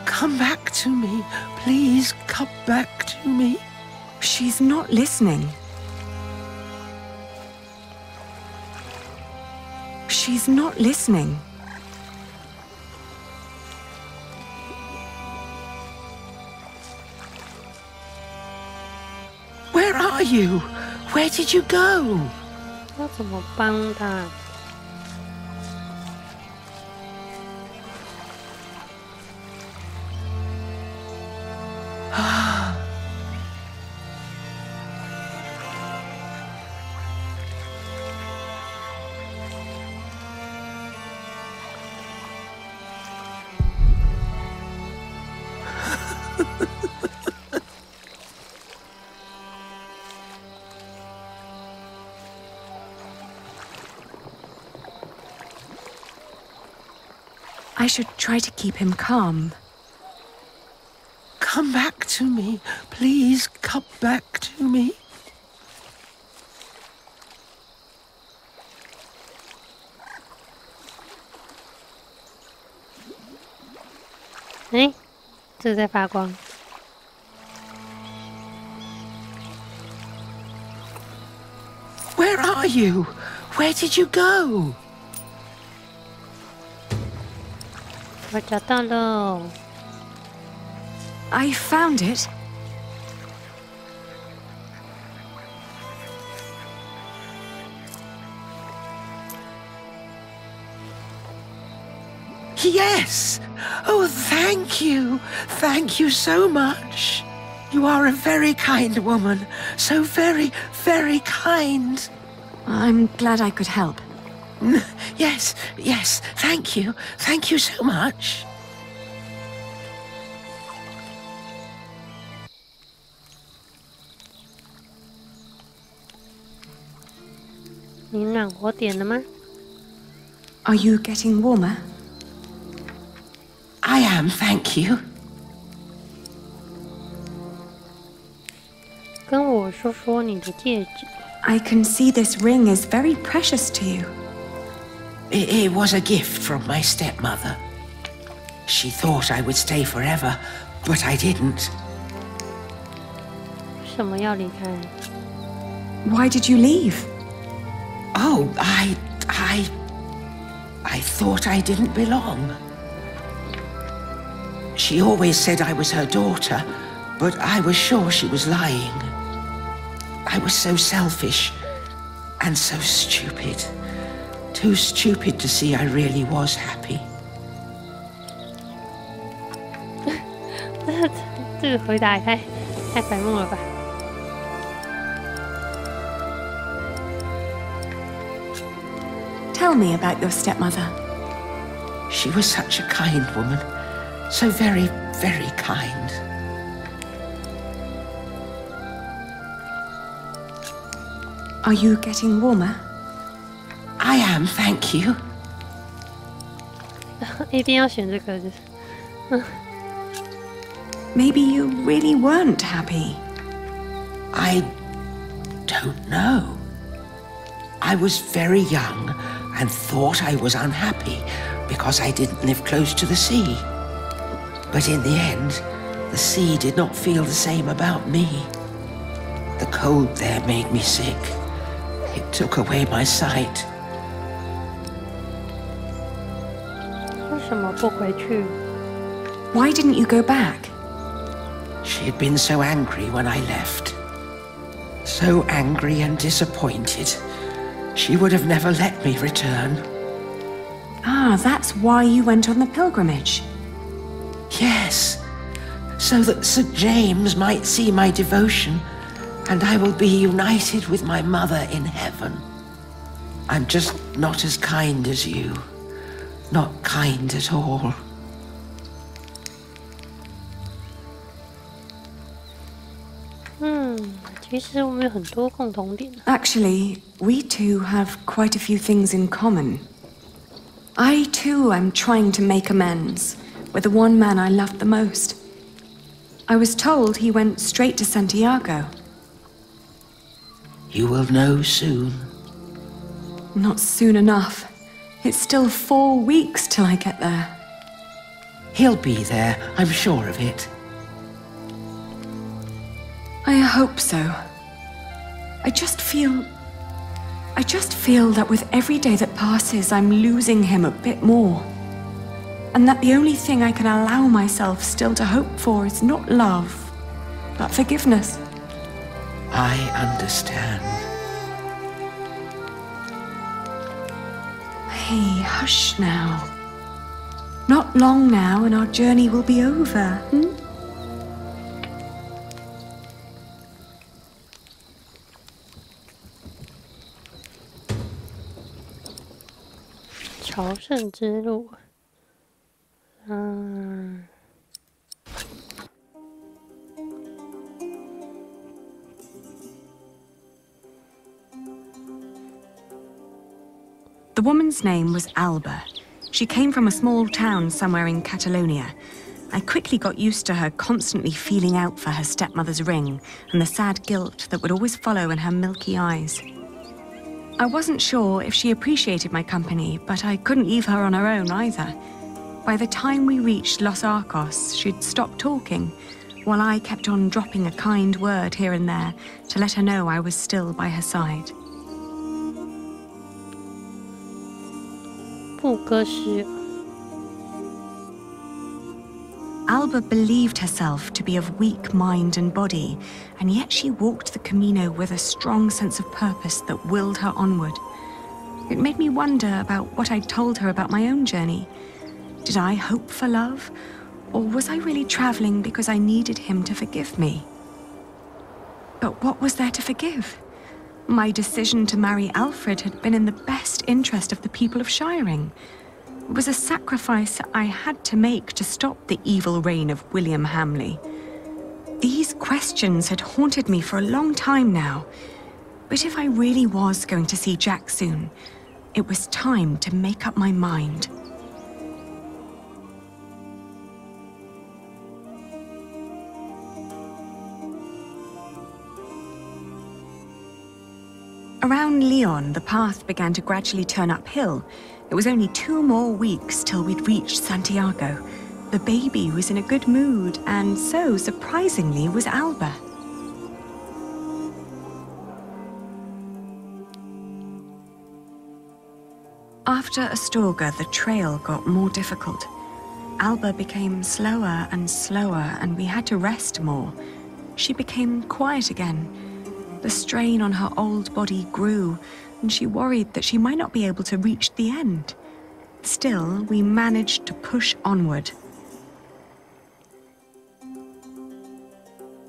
O: Come back to me. Please come back to me.
E: She's not listening. She's not listening.
O: Where are you? Where did you go?
A: 要怎么帮他？
E: I should try to keep him calm.
O: Come back to me. Please come back to me.
A: 哎，这个在发光。
O: Where are you? Where did you go?
A: 我找到了。
E: I found it.
O: Yes! Oh, thank you. Thank you so much. You are a very kind woman. So very, very kind.
E: I'm glad I could help.
O: Yes, yes. Thank you. Thank you so much.
A: 你暖和点了吗？
E: Are you getting warmer?
O: I am, thank you.
A: 跟我说说你的戒指。
E: I can see this ring is very precious to you.
O: It was a gift from my stepmother. She thought I would stay forever, but I didn't.
A: 为什么要离开？
E: Why did you leave?
O: Oh, I thought I didn't belong. She always said I was her daughter, but I was sure she was lying. I was so selfish and so stupid. Too stupid to see I really was happy.
A: 这个回答也太白目了吧？
E: Tell me about your stepmother.
O: She was such a kind woman. So very, very kind.
E: Are you getting warmer?
O: I am, thank you.
A: 一定要选这个，就是，Maybe
E: you really weren't happy.
O: I don't know. I was very young and thought I was unhappy because I didn't live close to the sea. But in the end, the sea did not feel the same about me. The cold there made me sick. It took away my sight.
A: 为什么不回去？
E: Why didn't you go back?
O: She had been so angry when I left. So angry and disappointed. She would have never let me return.
E: Ah, that's why you went on the pilgrimage.
O: Yes, so that St. James might see my devotion, and I will be united with my mother in heaven. I'm just not as kind as you. Not kind at all.
E: Actually, we two have quite a few things in common. I too am trying to make amends with the one man I loved the most. I was told he went straight to Santiago.
O: You will know soon.
E: Not soon enough. It's still 4 weeks till I get there.
O: He'll be there, I'm sure of it.
E: I hope so. I just feel that with every day that passes, I'm losing him a bit more. And that the only thing I can allow myself still to hope for is not love, but forgiveness.
O: I understand.
E: Hey, hush now. Not long now and our journey will be over, hmm?
A: 朝圣之路，The
E: woman's name was Alba. She came from a small town somewhere in Catalonia. I quickly got used to her constantly feeling out for her stepmother's ring and the sad guilt that would always follow in her milky eyes. I wasn't sure if she appreciated my company, but I couldn't leave her on her own either. By the time we reached Los Arcos, she'd stopped talking, while I kept on dropping a kind word here and there to let her know I was still by her side.
A: 布哥斯
E: Alba believed herself to be of weak mind and body, and yet she walked the Camino with a strong sense of purpose that willed her onward. It made me wonder about what I'd told her about my own journey. Did I hope for love, or was I really traveling because I needed him to forgive me? But what was there to forgive? My decision to marry Alfred had been in the best interest of the people of Shiring. It was a sacrifice I had to make to stop the evil reign of William Hamley. These questions had haunted me for a long time now. But if I really was going to see Jack soon, it was time to make up my mind. Around Lyon, the path began to gradually turn uphill. It was only 2 more weeks till we'd reached Santiago. The baby was in a good mood, and so, surprisingly, was Alba. After Astorga, the trail got more difficult. Alba became slower and slower, and we had to rest more. She became quiet again. The strain on her old body grew, and she worried that she might not be able to reach the end. Still, we managed to push onward.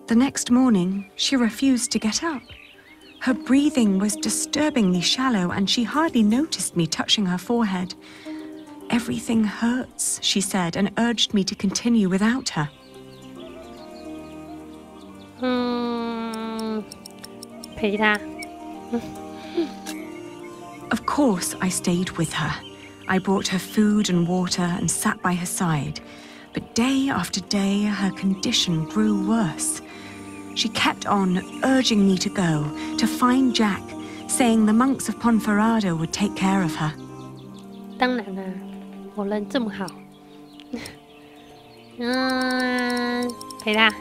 E: The next morning, she refused to get up. Her breathing was disturbingly shallow, and she hardly noticed me touching her forehead. Everything hurts, she said, and urged me to continue without her.
A: 陪他。
E: Of course, I stayed with her. I brought her food and water and sat by her side. But day after day, her condition grew worse. She kept on urging me to go, to find Jack, saying the monks of Ponferrada would take care of her.
A: 当然啦，我人这么好，陪她。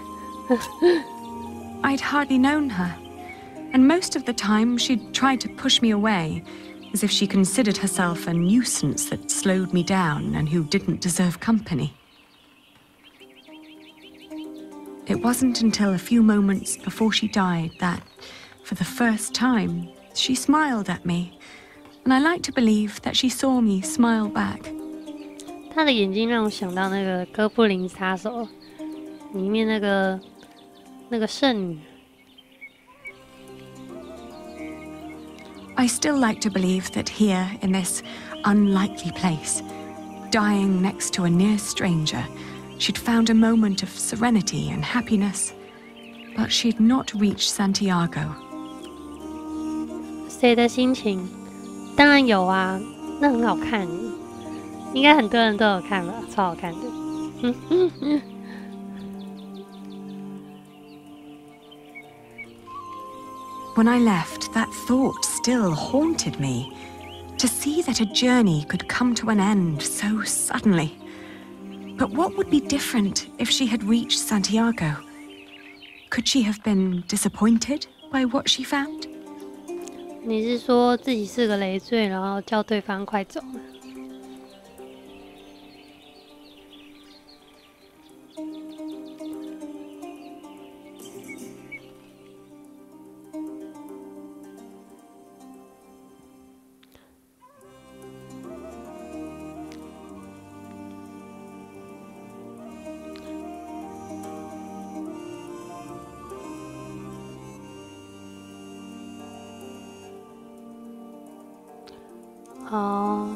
E: I'd hardly known her, and most of the time she'd tried to push me away, as if she considered herself a nuisance that slowed me down and who didn't deserve company. It wasn't until a few moments before she died that, for the first time, she smiled at me, and I like to believe that she saw me smile back.
A: 她的眼睛让我想到那个《哥布林杀手》里面那个圣女。
E: I still like to believe that here, in this unlikely place, dying next to a near stranger, she'd found a moment of serenity and happiness, but she'd not reached Santiago.
A: 谁的心情？当然有啊，那很好看，应该很多人都有看吧，超好看的。
E: When I left, that thought still haunted me. To see that a journey could come to an end so suddenly. But what would be different if she had reached Santiago? Could she have been disappointed by what she found?
A: 你是说自己是个累赘，然后叫对方快走吗？哦，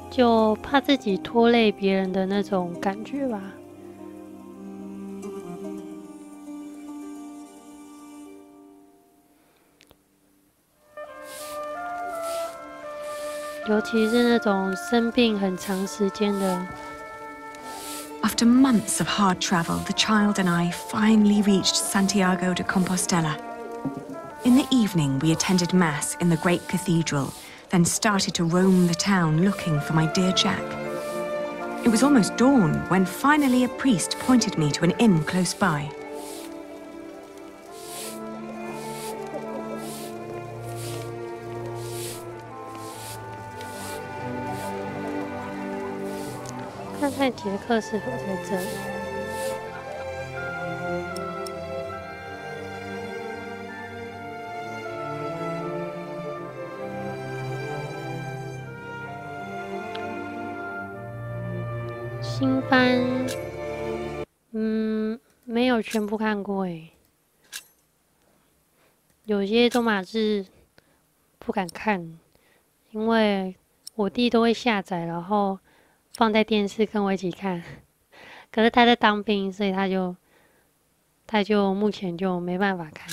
A: 就怕自己拖累别人的那种感觉吧。尤其是那种生病很长时间的。
E: After months of hard travel, the child and I finally reached Santiago de Compostela. In the evening, we attended Mass in the great cathedral, then started to roam the town looking for my dear Jack. It was almost dawn when finally a priest pointed me to an inn close by.
A: 看看杰克是否在这里。新番，没有全部看过诶，有些都嘛是不敢看，因为我弟都会下载，然后放在电视跟我一起看，可是他在当兵，所以他就目前就没办法看，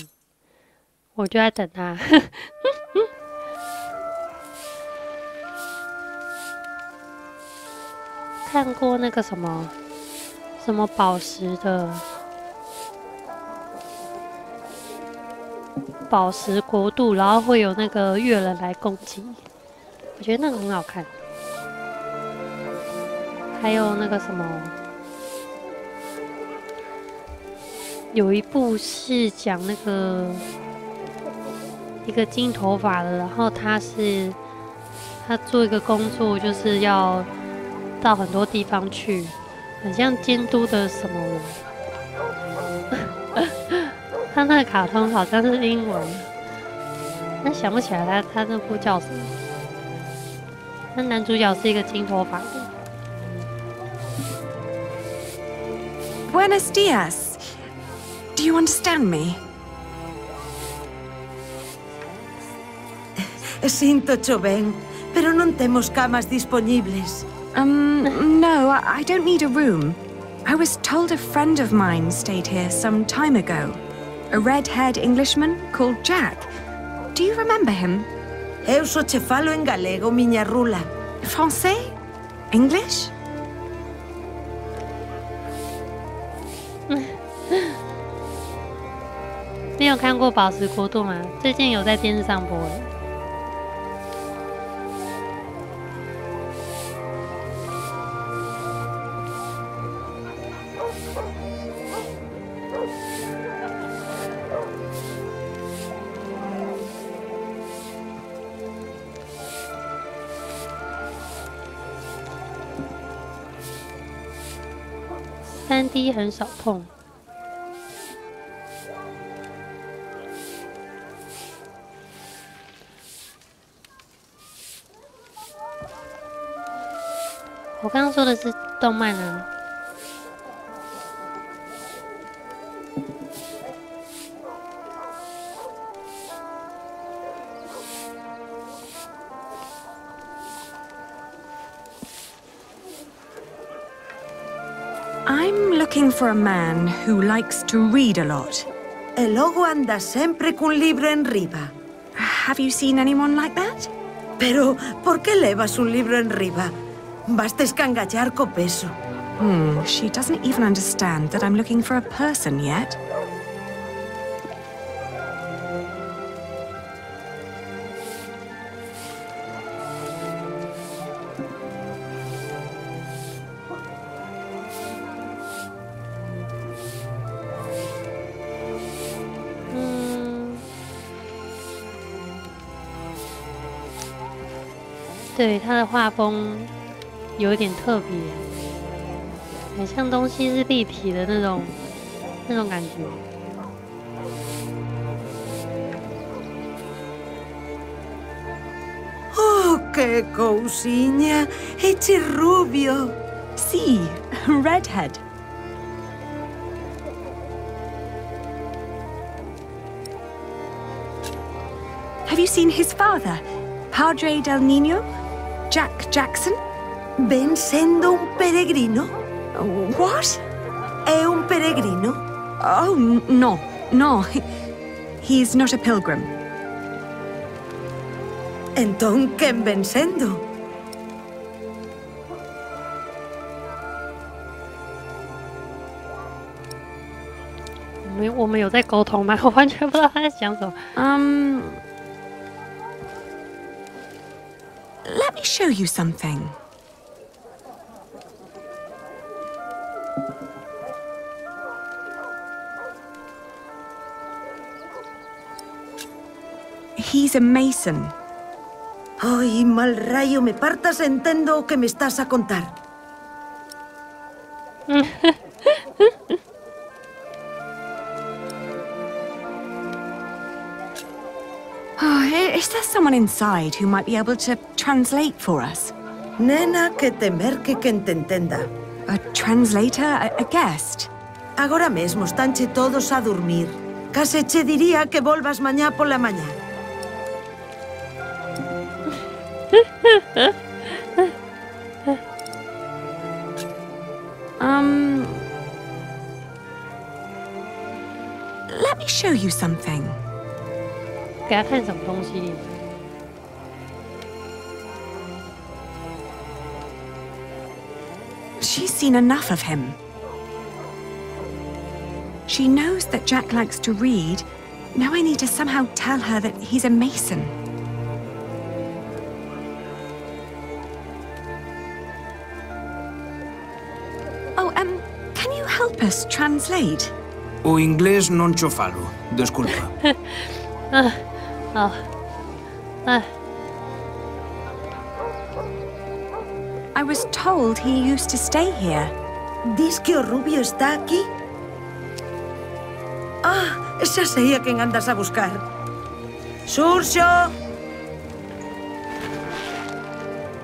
A: 我就在等他。看过那个什么宝石的宝石国度，然后会有那个月人来攻击，我觉得那个很好看。还有那个什么，有一部是讲那个一个金头发的，然后他做一个工作，就是要到很多地方去，很像监督的什么人。他那个卡通好像是英文，但想不起来他那部叫什么。那男主角是一个金头发的。
E: Buenos dias. Do you understand me?
P: Sinto ben, pero non temos camas disponibles.
E: No, I don't need a room. I was told a friend of mine stayed here some time ago. A red-haired Englishman called Jack. Do you remember him?
P: Eu só che falo en galego, miña rula.
E: Français? English?
A: 你有看过《宝石国度》吗？最近有在电视上播的。3D 很少碰。我刚刚说的是动漫啊。
E: I'm looking for a man who likes to read a lot.
P: E logo anda sempre cun libro en riba.
E: Have you seen anyone like that?
P: Pero, por que levas un libro en riba? Basta escangallar co peso.
E: She doesn't even understand that I'm looking for a person yet.
A: 嗯，对，他的画风有一点特别，很像东西是立体的那种感觉。
P: Oh, que cousiña! Eche rubio!
E: Sí, redhead. Have you seen his father, Padre del Niño? Jack Jackson?
P: Ven sendo un peregrino?
E: What?
P: É un peregrino?
E: Oh, no. He's not a pilgrim.
P: Entón, quen ven sendo?
A: Let
E: me show you something. He's a mason.
P: Ay, mal rayo, me partas entendo o que me estás a contar.
E: Is there someone inside who might be able to translate for us?
P: Nena, que te merque quen te entenda.
E: A translator? A guest?
P: Agora mesmo estanche todos a dormir. Case che diría que volvas mañá pola mañá.
E: Let me show you something.
A: 给他看什么东西？
E: She's seen enough of him. She knows that Jack likes to read. Now I need to somehow tell her that he's a mason. Oh, can you help us translate?
Q: O inglés non cho falo. Desculpa.
E: I was told he used to stay here.
P: Dis que o rubio está aquí? Ah, xa sei a quen andas a buscar. Xurxo!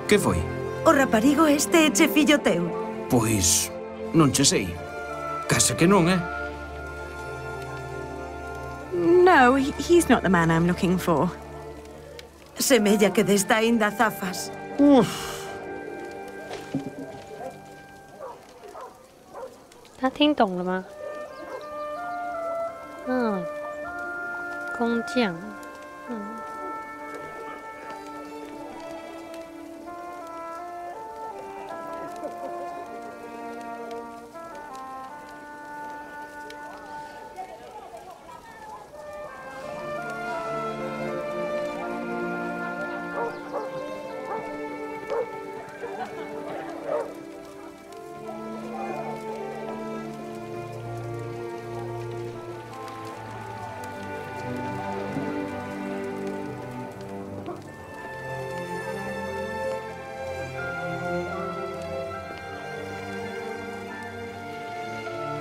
Q: Que foi?
P: O raparigo este é che fillo teu?
Q: Pois, non che sei. Case que non, eh?
E: No, he's not the man I'm looking for.
P: Semella que d'esta ainda zafas.
Q: Uf.
A: 他听懂了吗？工匠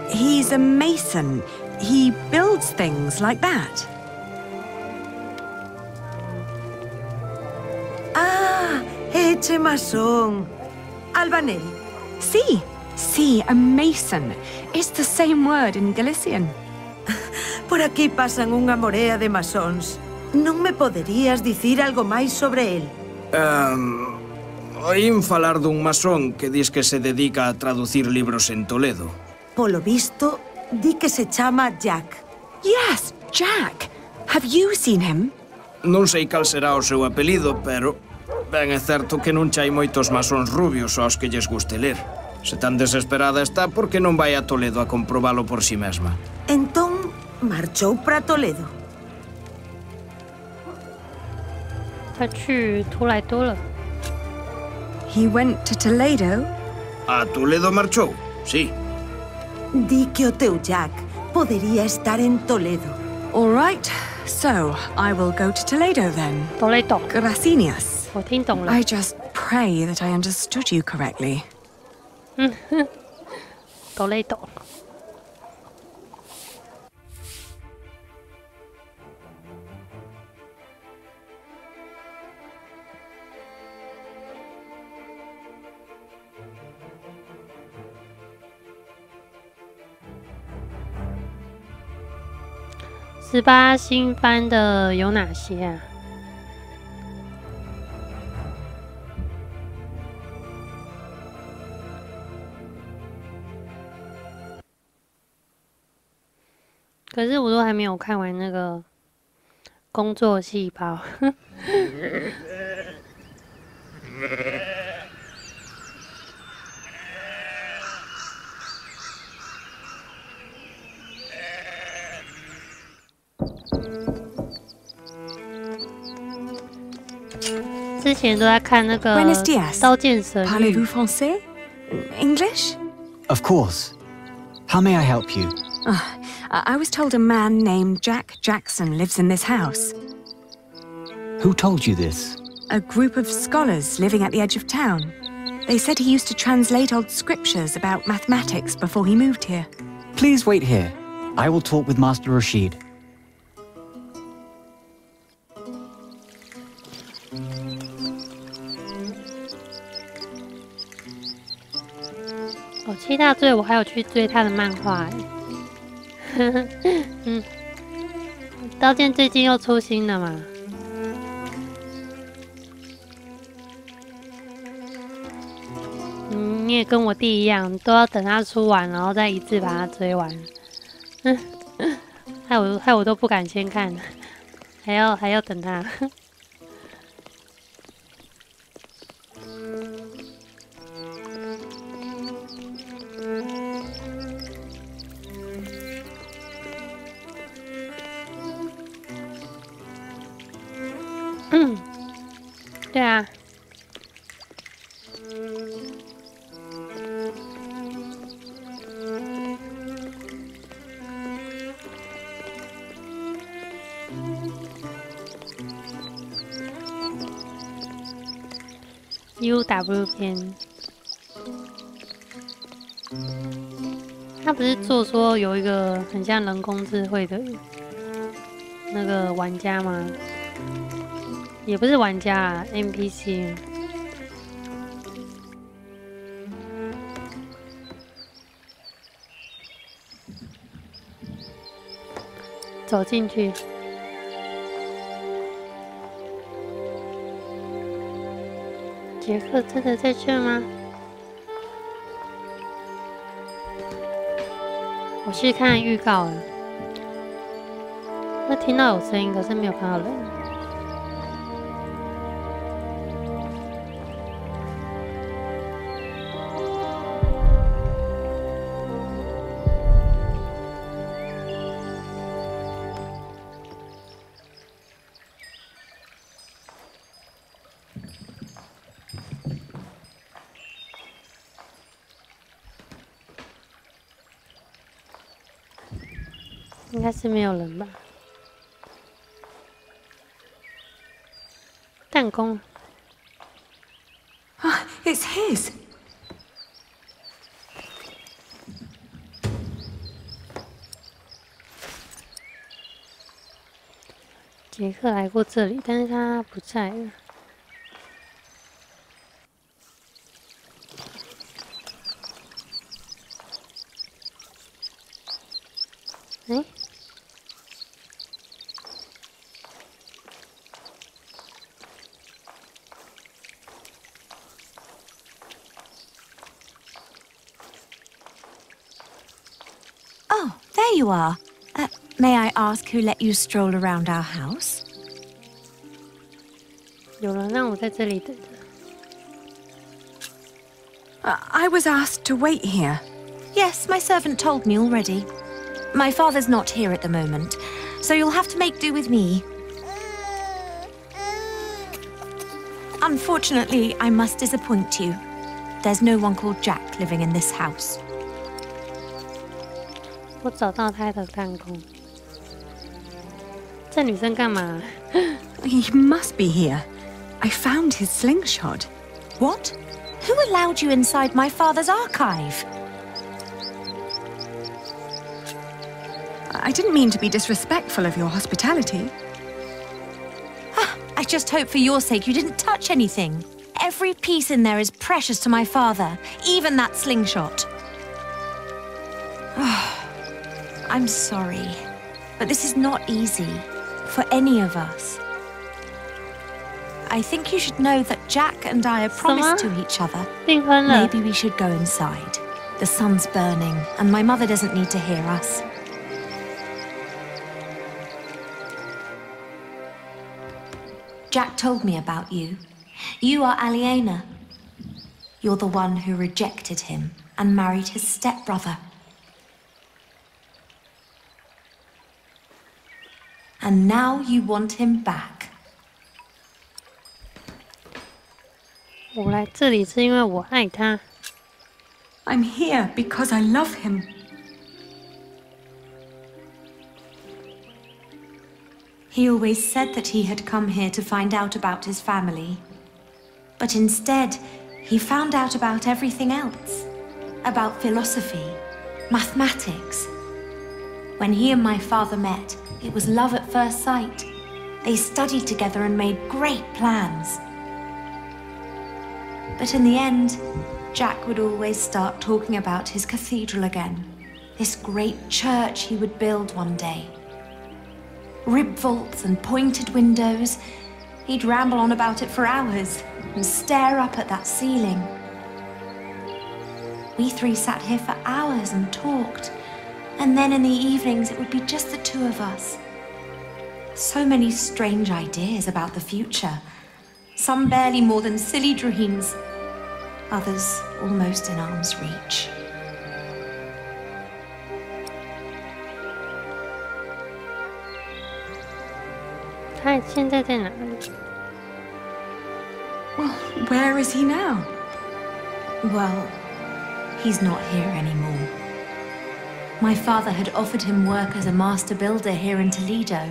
A: ，He's
E: a mason. He builds things like that.
P: Ah, eche masón. Albanel.
E: Sí, a mason. It's the same word in Galician.
P: Por aquí pasan unha morea de masóns. Non me poderías dicir algo máis sobre el?
Q: Oín falar dun masón que dis que se dedica a traducir libros en Toledo.
P: Polo visto, di que se chama Jack.
E: Yes, Jack. Have you seen him?
Q: Non sei cal será o seu apelido, pero ben é certo que non chai moitos masóns rubios aos que lles guste ler. Se tan desesperada está, por que non vai a Toledo a comprobalo por si mesma?
P: Entón, marchou para Toledo.
A: 他去图莱多了。
E: He went to Toledo?
Q: A Toledo marchou, sí.
P: Di que o teu Jack podería estar en Toledo.
E: All right, so I will go to Toledo then.
A: Toledo.
E: Gracias.
A: 我听懂了。
E: I just pray that I understood you correctly.
A: Toledo。18新番的有哪些啊？可是我都还没有看完那个工作细胞。之前都在看那个《刀剑神域》。
E: Parlez-vous français? English?
D: Of course. How may I help you?
E: I was told a man named Jack Jackson lives in this house.
D: Who told you this?
E: A group of scholars living at the edge of town. They said he used to translate old scriptures about mathematics before he moved here.
D: Please wait here. I will talk with Master Rashid.
A: 七大罪我还有去追他的漫画刀剑最近又出新了嘛？你也跟我弟一样，都要等他出完，然后再一次把它追完。害我都不敢先看，还要等他。对啊。UW 篇，他不是做说有一个很像人工智慧的那个玩家吗？也不是玩家啊 ，NPC。走进去。杰克真的在这吗？我是看预告了，那听到有声音，可是没有看到人。应该是没有人吧？弹弓。
E: Ah, it's his.
A: 杰克来过这里，但是他不在了。哎。
L: Oh, there you are. May I ask who let you stroll around our house?
A: 有人让我在这里等着。
E: I was asked to wait here.
L: Yes, my servant told me already. My father's not here at the moment, so you'll have to make do with me. Unfortunately, I must disappoint you. There's no one called Jack living in this house.
A: 我找到他的弹弓。这女生干嘛？
E: He must be here. I found his slingshot.
L: What? Who allowed you inside my father's archive?
E: I didn't mean to be disrespectful of your hospitality.
L: I just hope for your sake you didn't touch anything. Every piece in there is precious to my father, even that slingshot. I'm sorry, but this is not easy for any of us. I think you should know that Jack and I are promised to each other. Maybe we should go inside. The sun's burning, and my mother doesn't need to hear us. Jack told me about you. You are Aliena. You're the one who rejected him and married his stepbrother. And now you want him back.
A: 我来这里是因为我爱他。
E: I'm here because I love him.
L: He always said that he had come here to find out about his family. But instead, he found out about everything else. About philosophy, mathematics. When he and my father met, it was love at first sight. They studied together and made great plans. But in the end, Jack would always start talking about his cathedral again. This great church he would build one day. Rib vaults and pointed windows. He'd ramble on about it for hours and stare up at that ceiling. We three sat here for hours and talked. And then in the evenings, it would be just the two of us. So many strange ideas about the future. Some barely more than silly dreams. Others almost in arm's reach.
A: 他现在在哪里？
E: Well, where is he now?
L: Well, he's not here anymore. My father had offered him work as a master builder here in Toledo.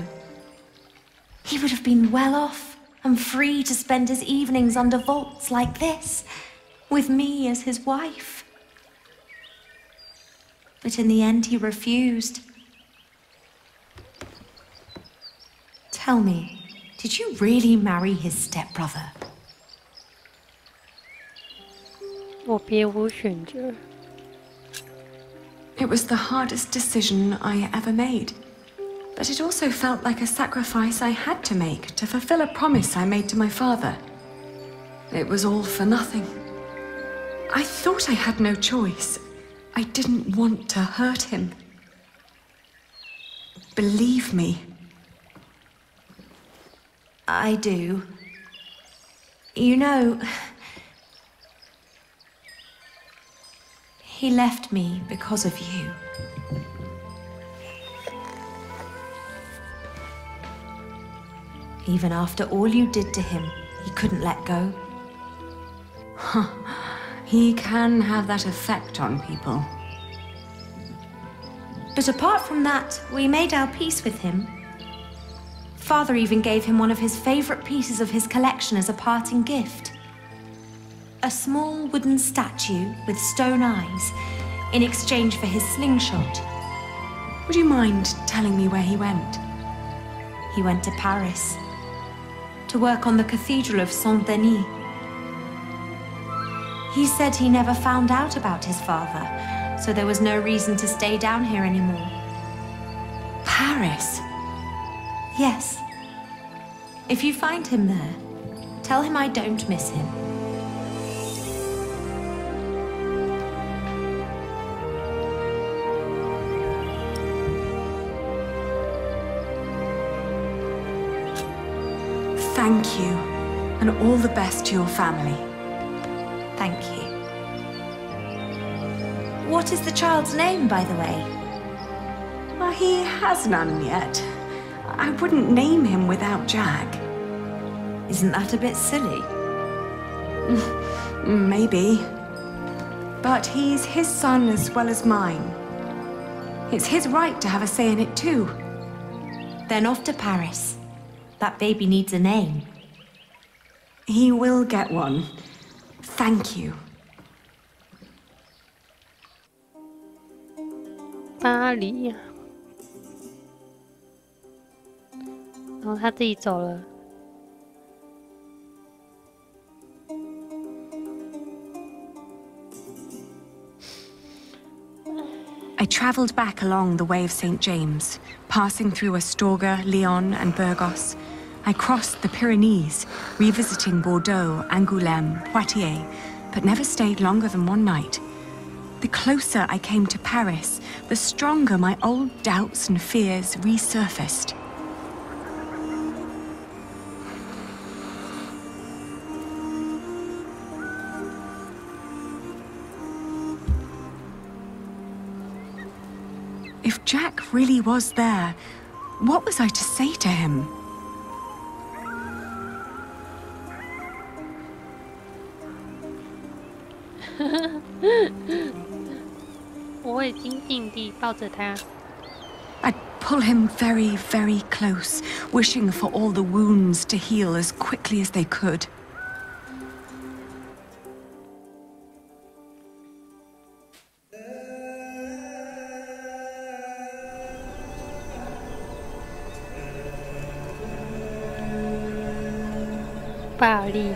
L: He would have been well off and free to spend his evenings under vaults like this, with me as his wife. But in the end, he refused. Tell me, did you really marry his stepbrother?
A: 我别无选择。
E: It was the hardest decision I ever made. But it also felt like a sacrifice I had to make to fulfill a promise I made to my father. It was all for nothing. I thought I had no choice. I didn't want to hurt him. Believe me.
L: I do. You know, he left me because of you. Even after all you did to him, he couldn't let go.
E: Huh. He can have that effect on people.
L: But apart from that, we made our peace with him. Father even gave him one of his favorite pieces of his collection as a parting gift. A small wooden statue with stone eyes in exchange for his slingshot.
E: Would you mind telling me where he went?
L: He went to Paris to work on the Cathedral of Saint-Denis. He said he never found out about his father, so there was no reason to stay down here anymore.
E: Paris?
L: Yes. If you find him there, tell him I don't miss him.
E: Thank you, and all the best to your family.
L: Thank you. What is the child's name, by the way?
E: Well, he has none yet. I wouldn't name him without Jack.
L: Isn't that a bit silly?
E: Maybe. But he's his son as well as mine. It's his right to have a say in it too.
L: Then off to Paris. That baby needs a name.
E: He will get one. Thank you.
A: 巴黎，然后他自己走了。
E: I travelled back along the Way of St. James, passing through Astorga, Lyon, and Burgos. I crossed the Pyrenees, revisiting Bordeaux, Angoulême, Poitiers, but never stayed longer than one night. The closer I came to Paris, the stronger my old doubts and fears resurfaced. If Jack really was there, what was I to say to him?
A: 我会紧紧地抱着他。
E: I'd pull him very, very close, wishing for all the wounds to heal as quickly as they could.
A: 巴黎。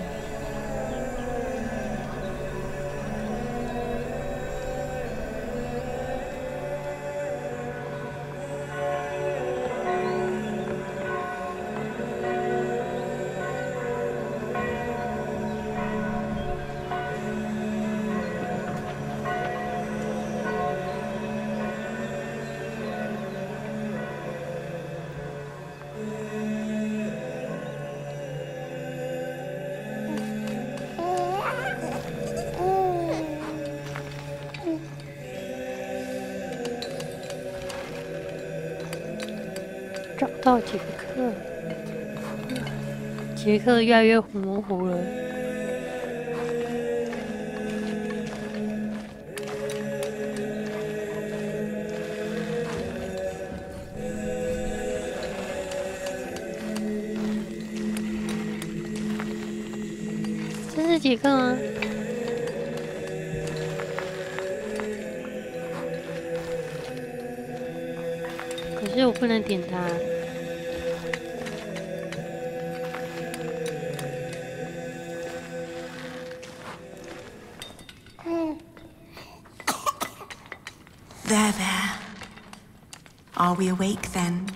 A: 找到杰克，杰克越来越模糊了。这是杰克吗？可是我不能点他。
E: There, there. Are we awake then?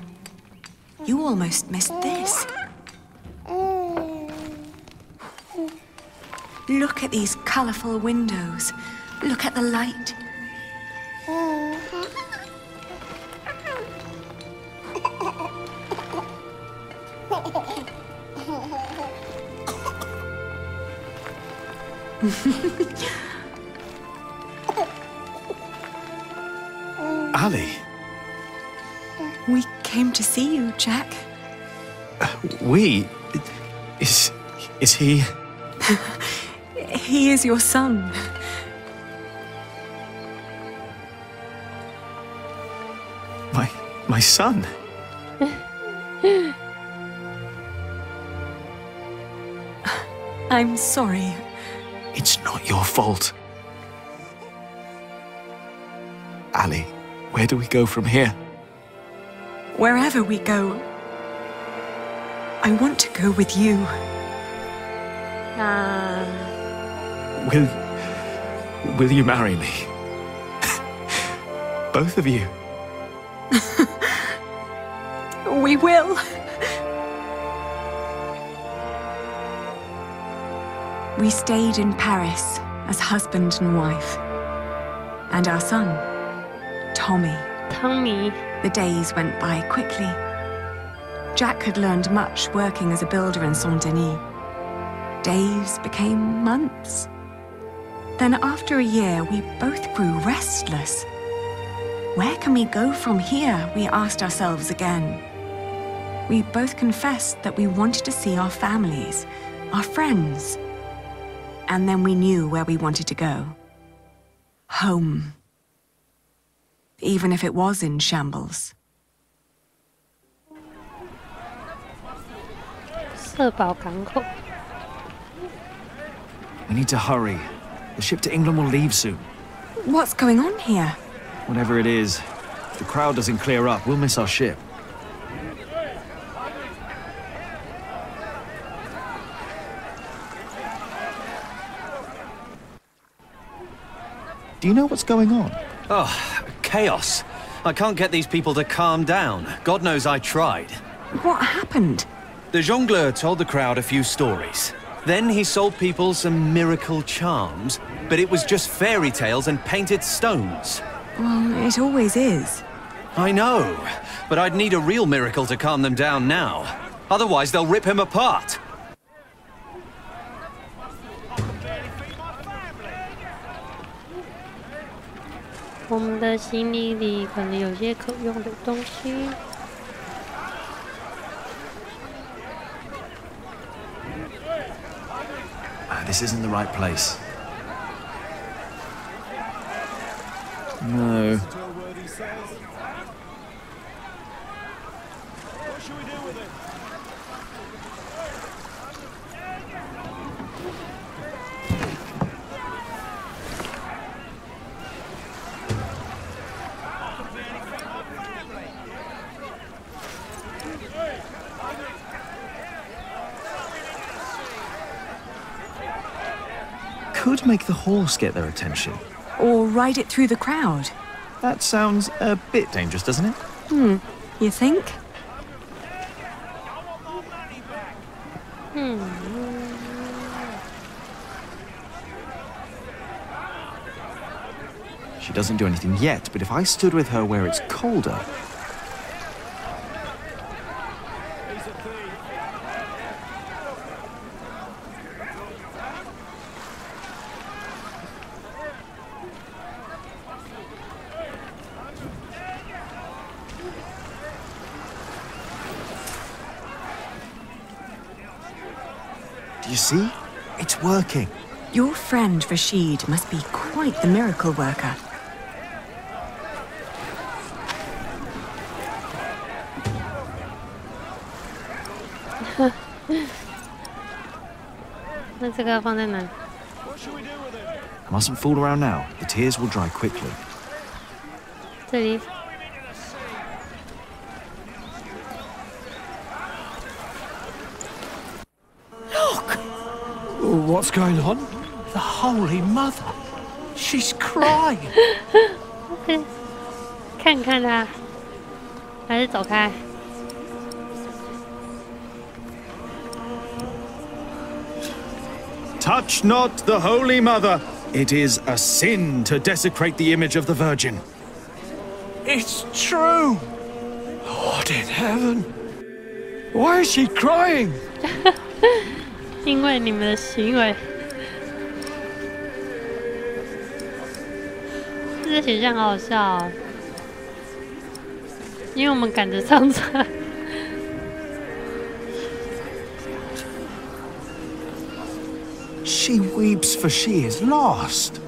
E: You almost missed this. Look at these colourful windows. Look at the light.
J: Ali.
E: We came to see you, Jack.
J: We? Is he?
E: He is your son.
J: My son?
E: I'm sorry.
J: It's not your fault. Ali, where do we go from here?
E: Wherever we go, I want to go with you.
J: Will you marry me? Both of you.
E: We will. We stayed in Paris as husband and wife. And our son, Tommy. The days went by quickly. Jack had learned much working as a builder in Saint-Denis. Days became months. Then after a year, we both grew restless. Where can we go from here? We asked ourselves again. We both confessed that we wanted to see our families, our friends. And then we knew where we wanted to go. Home. Even if it was in shambles.
J: We need to hurry. The ship to England will leave soon.
E: What's going on here?
J: Whatever it is, if the crowd doesn't clear up, we'll miss our ship. Do you know what's going on?
R: Oh, chaos. I can't get these people to calm down. God knows I tried.
E: What happened?
R: The jongleur told the crowd a few stories. Then he sold people some miracle charms, but it was just fairy tales and painted stones.
E: Well, it always is.
R: I know, but I'd need a real miracle to calm them down now. Otherwise, they'll rip him apart.
J: This isn't the right place. No. Could make the horse get their attention.
E: Or ride it through the crowd.
J: That sounds a bit dangerous, doesn't it?
E: You think?
J: She doesn't do anything yet, but if I stood with her where it's colder... Do you see? It's working.
E: Your friend Rashid must be quite the miracle worker.
J: I mustn't fool around now. The tears will dry quickly.
I: Look! What's going on? The Holy Mother. She's crying.
A: 看看他，还是走开。
S: Touch not the Holy Mother. It is a sin to desecrate the image of the Virgin.
T: It's true. Lord in heaven. Why is she crying?
A: 因为你们的行为，这个形象好好笑哦。因为我们赶着上车。
J: She weeps for she is lost.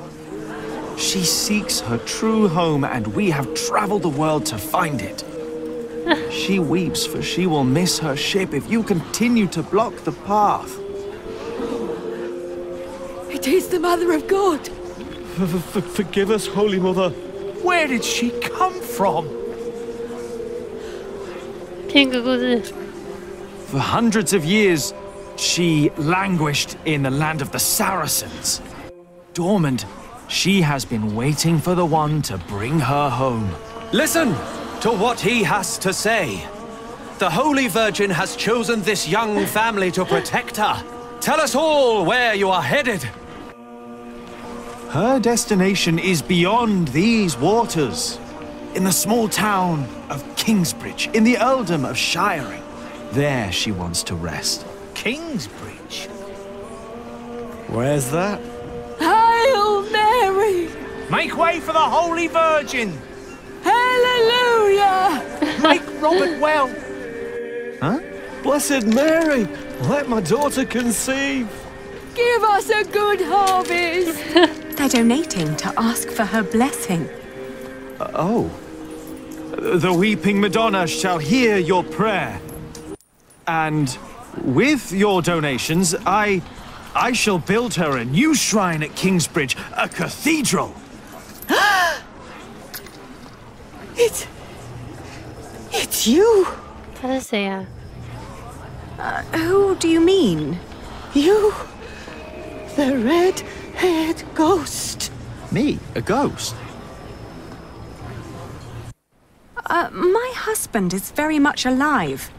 J: She seeks her true home, and we have traveled the world to find it. She weeps for she will miss her ship if you continue to block the path.
P: It is the Mother of God.
T: Forgive us, Holy Mother. Where did she come from?
A: 听个故事。
J: For hundreds of years, she languished in the land of the Saracens. Dormant, she has been waiting for the one to bring her home.
R: Listen to what he has to say. The Holy Virgin has chosen this young family to protect her. Tell us all where you are headed.
J: Her destination is beyond these waters. In the small town of Kingsbridge, in the earldom of Shiring. There she wants to rest.
T: Kingsbridge? Where's that?
P: Hail Mary!
T: Make way for the Holy Virgin!
P: Hallelujah!
T: Make Robert well!
J: Huh?
T: Blessed Mary, let my daughter conceive!
P: Give us a good harvest!
E: They're donating to ask for her blessing.
J: Oh. The weeping Madonna shall hear your prayer. And with your donations, I shall build her a new shrine at Kingsbridge, a cathedral.
P: It's you.
A: 他是谁啊？
E: Who do you mean?
P: You. The red-haired ghost.
J: Me? A ghost?
E: My husband is very much alive.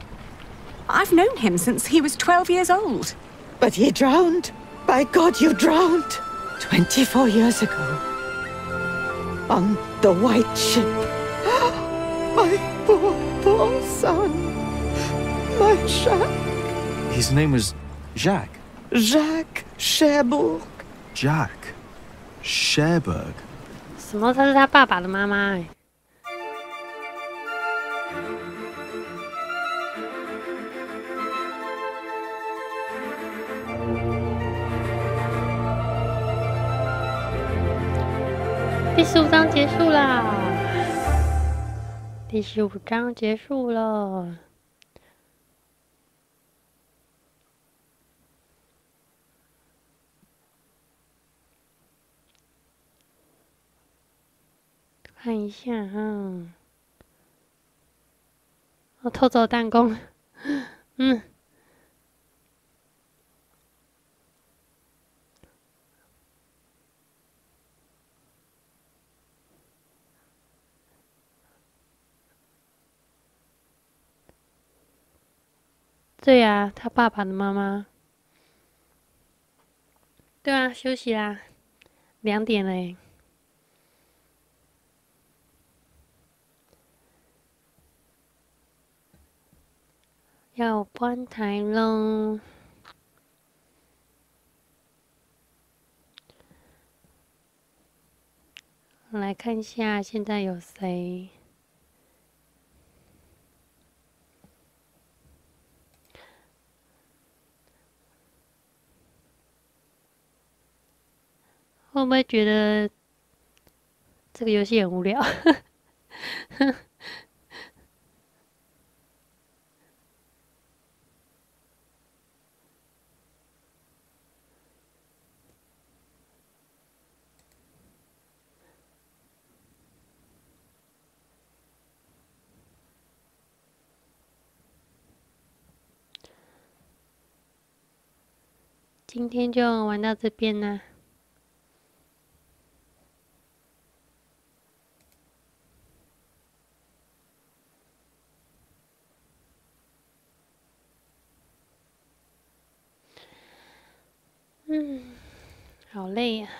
E: I've known him since he was 12 years old.
P: But he drowned. By God, you drowned. 24 years ago. On the white ship. My poor son. My Jacques.
J: His name was Jacques.
P: Jacques Cherbourg.
J: Jacques Cherbourg.
A: 什么？她是他爸爸的妈妈哎。第15章结束啦！第15章结束了。看一下哈，我偷走弹弓，嗯。对啊，他爸爸的妈妈。对啊，休息啦，2点嘞。要关台喽。来看一下现在有谁。会不会觉得这个游戏很无聊？今天就玩到这边啦。嗯。好累啊。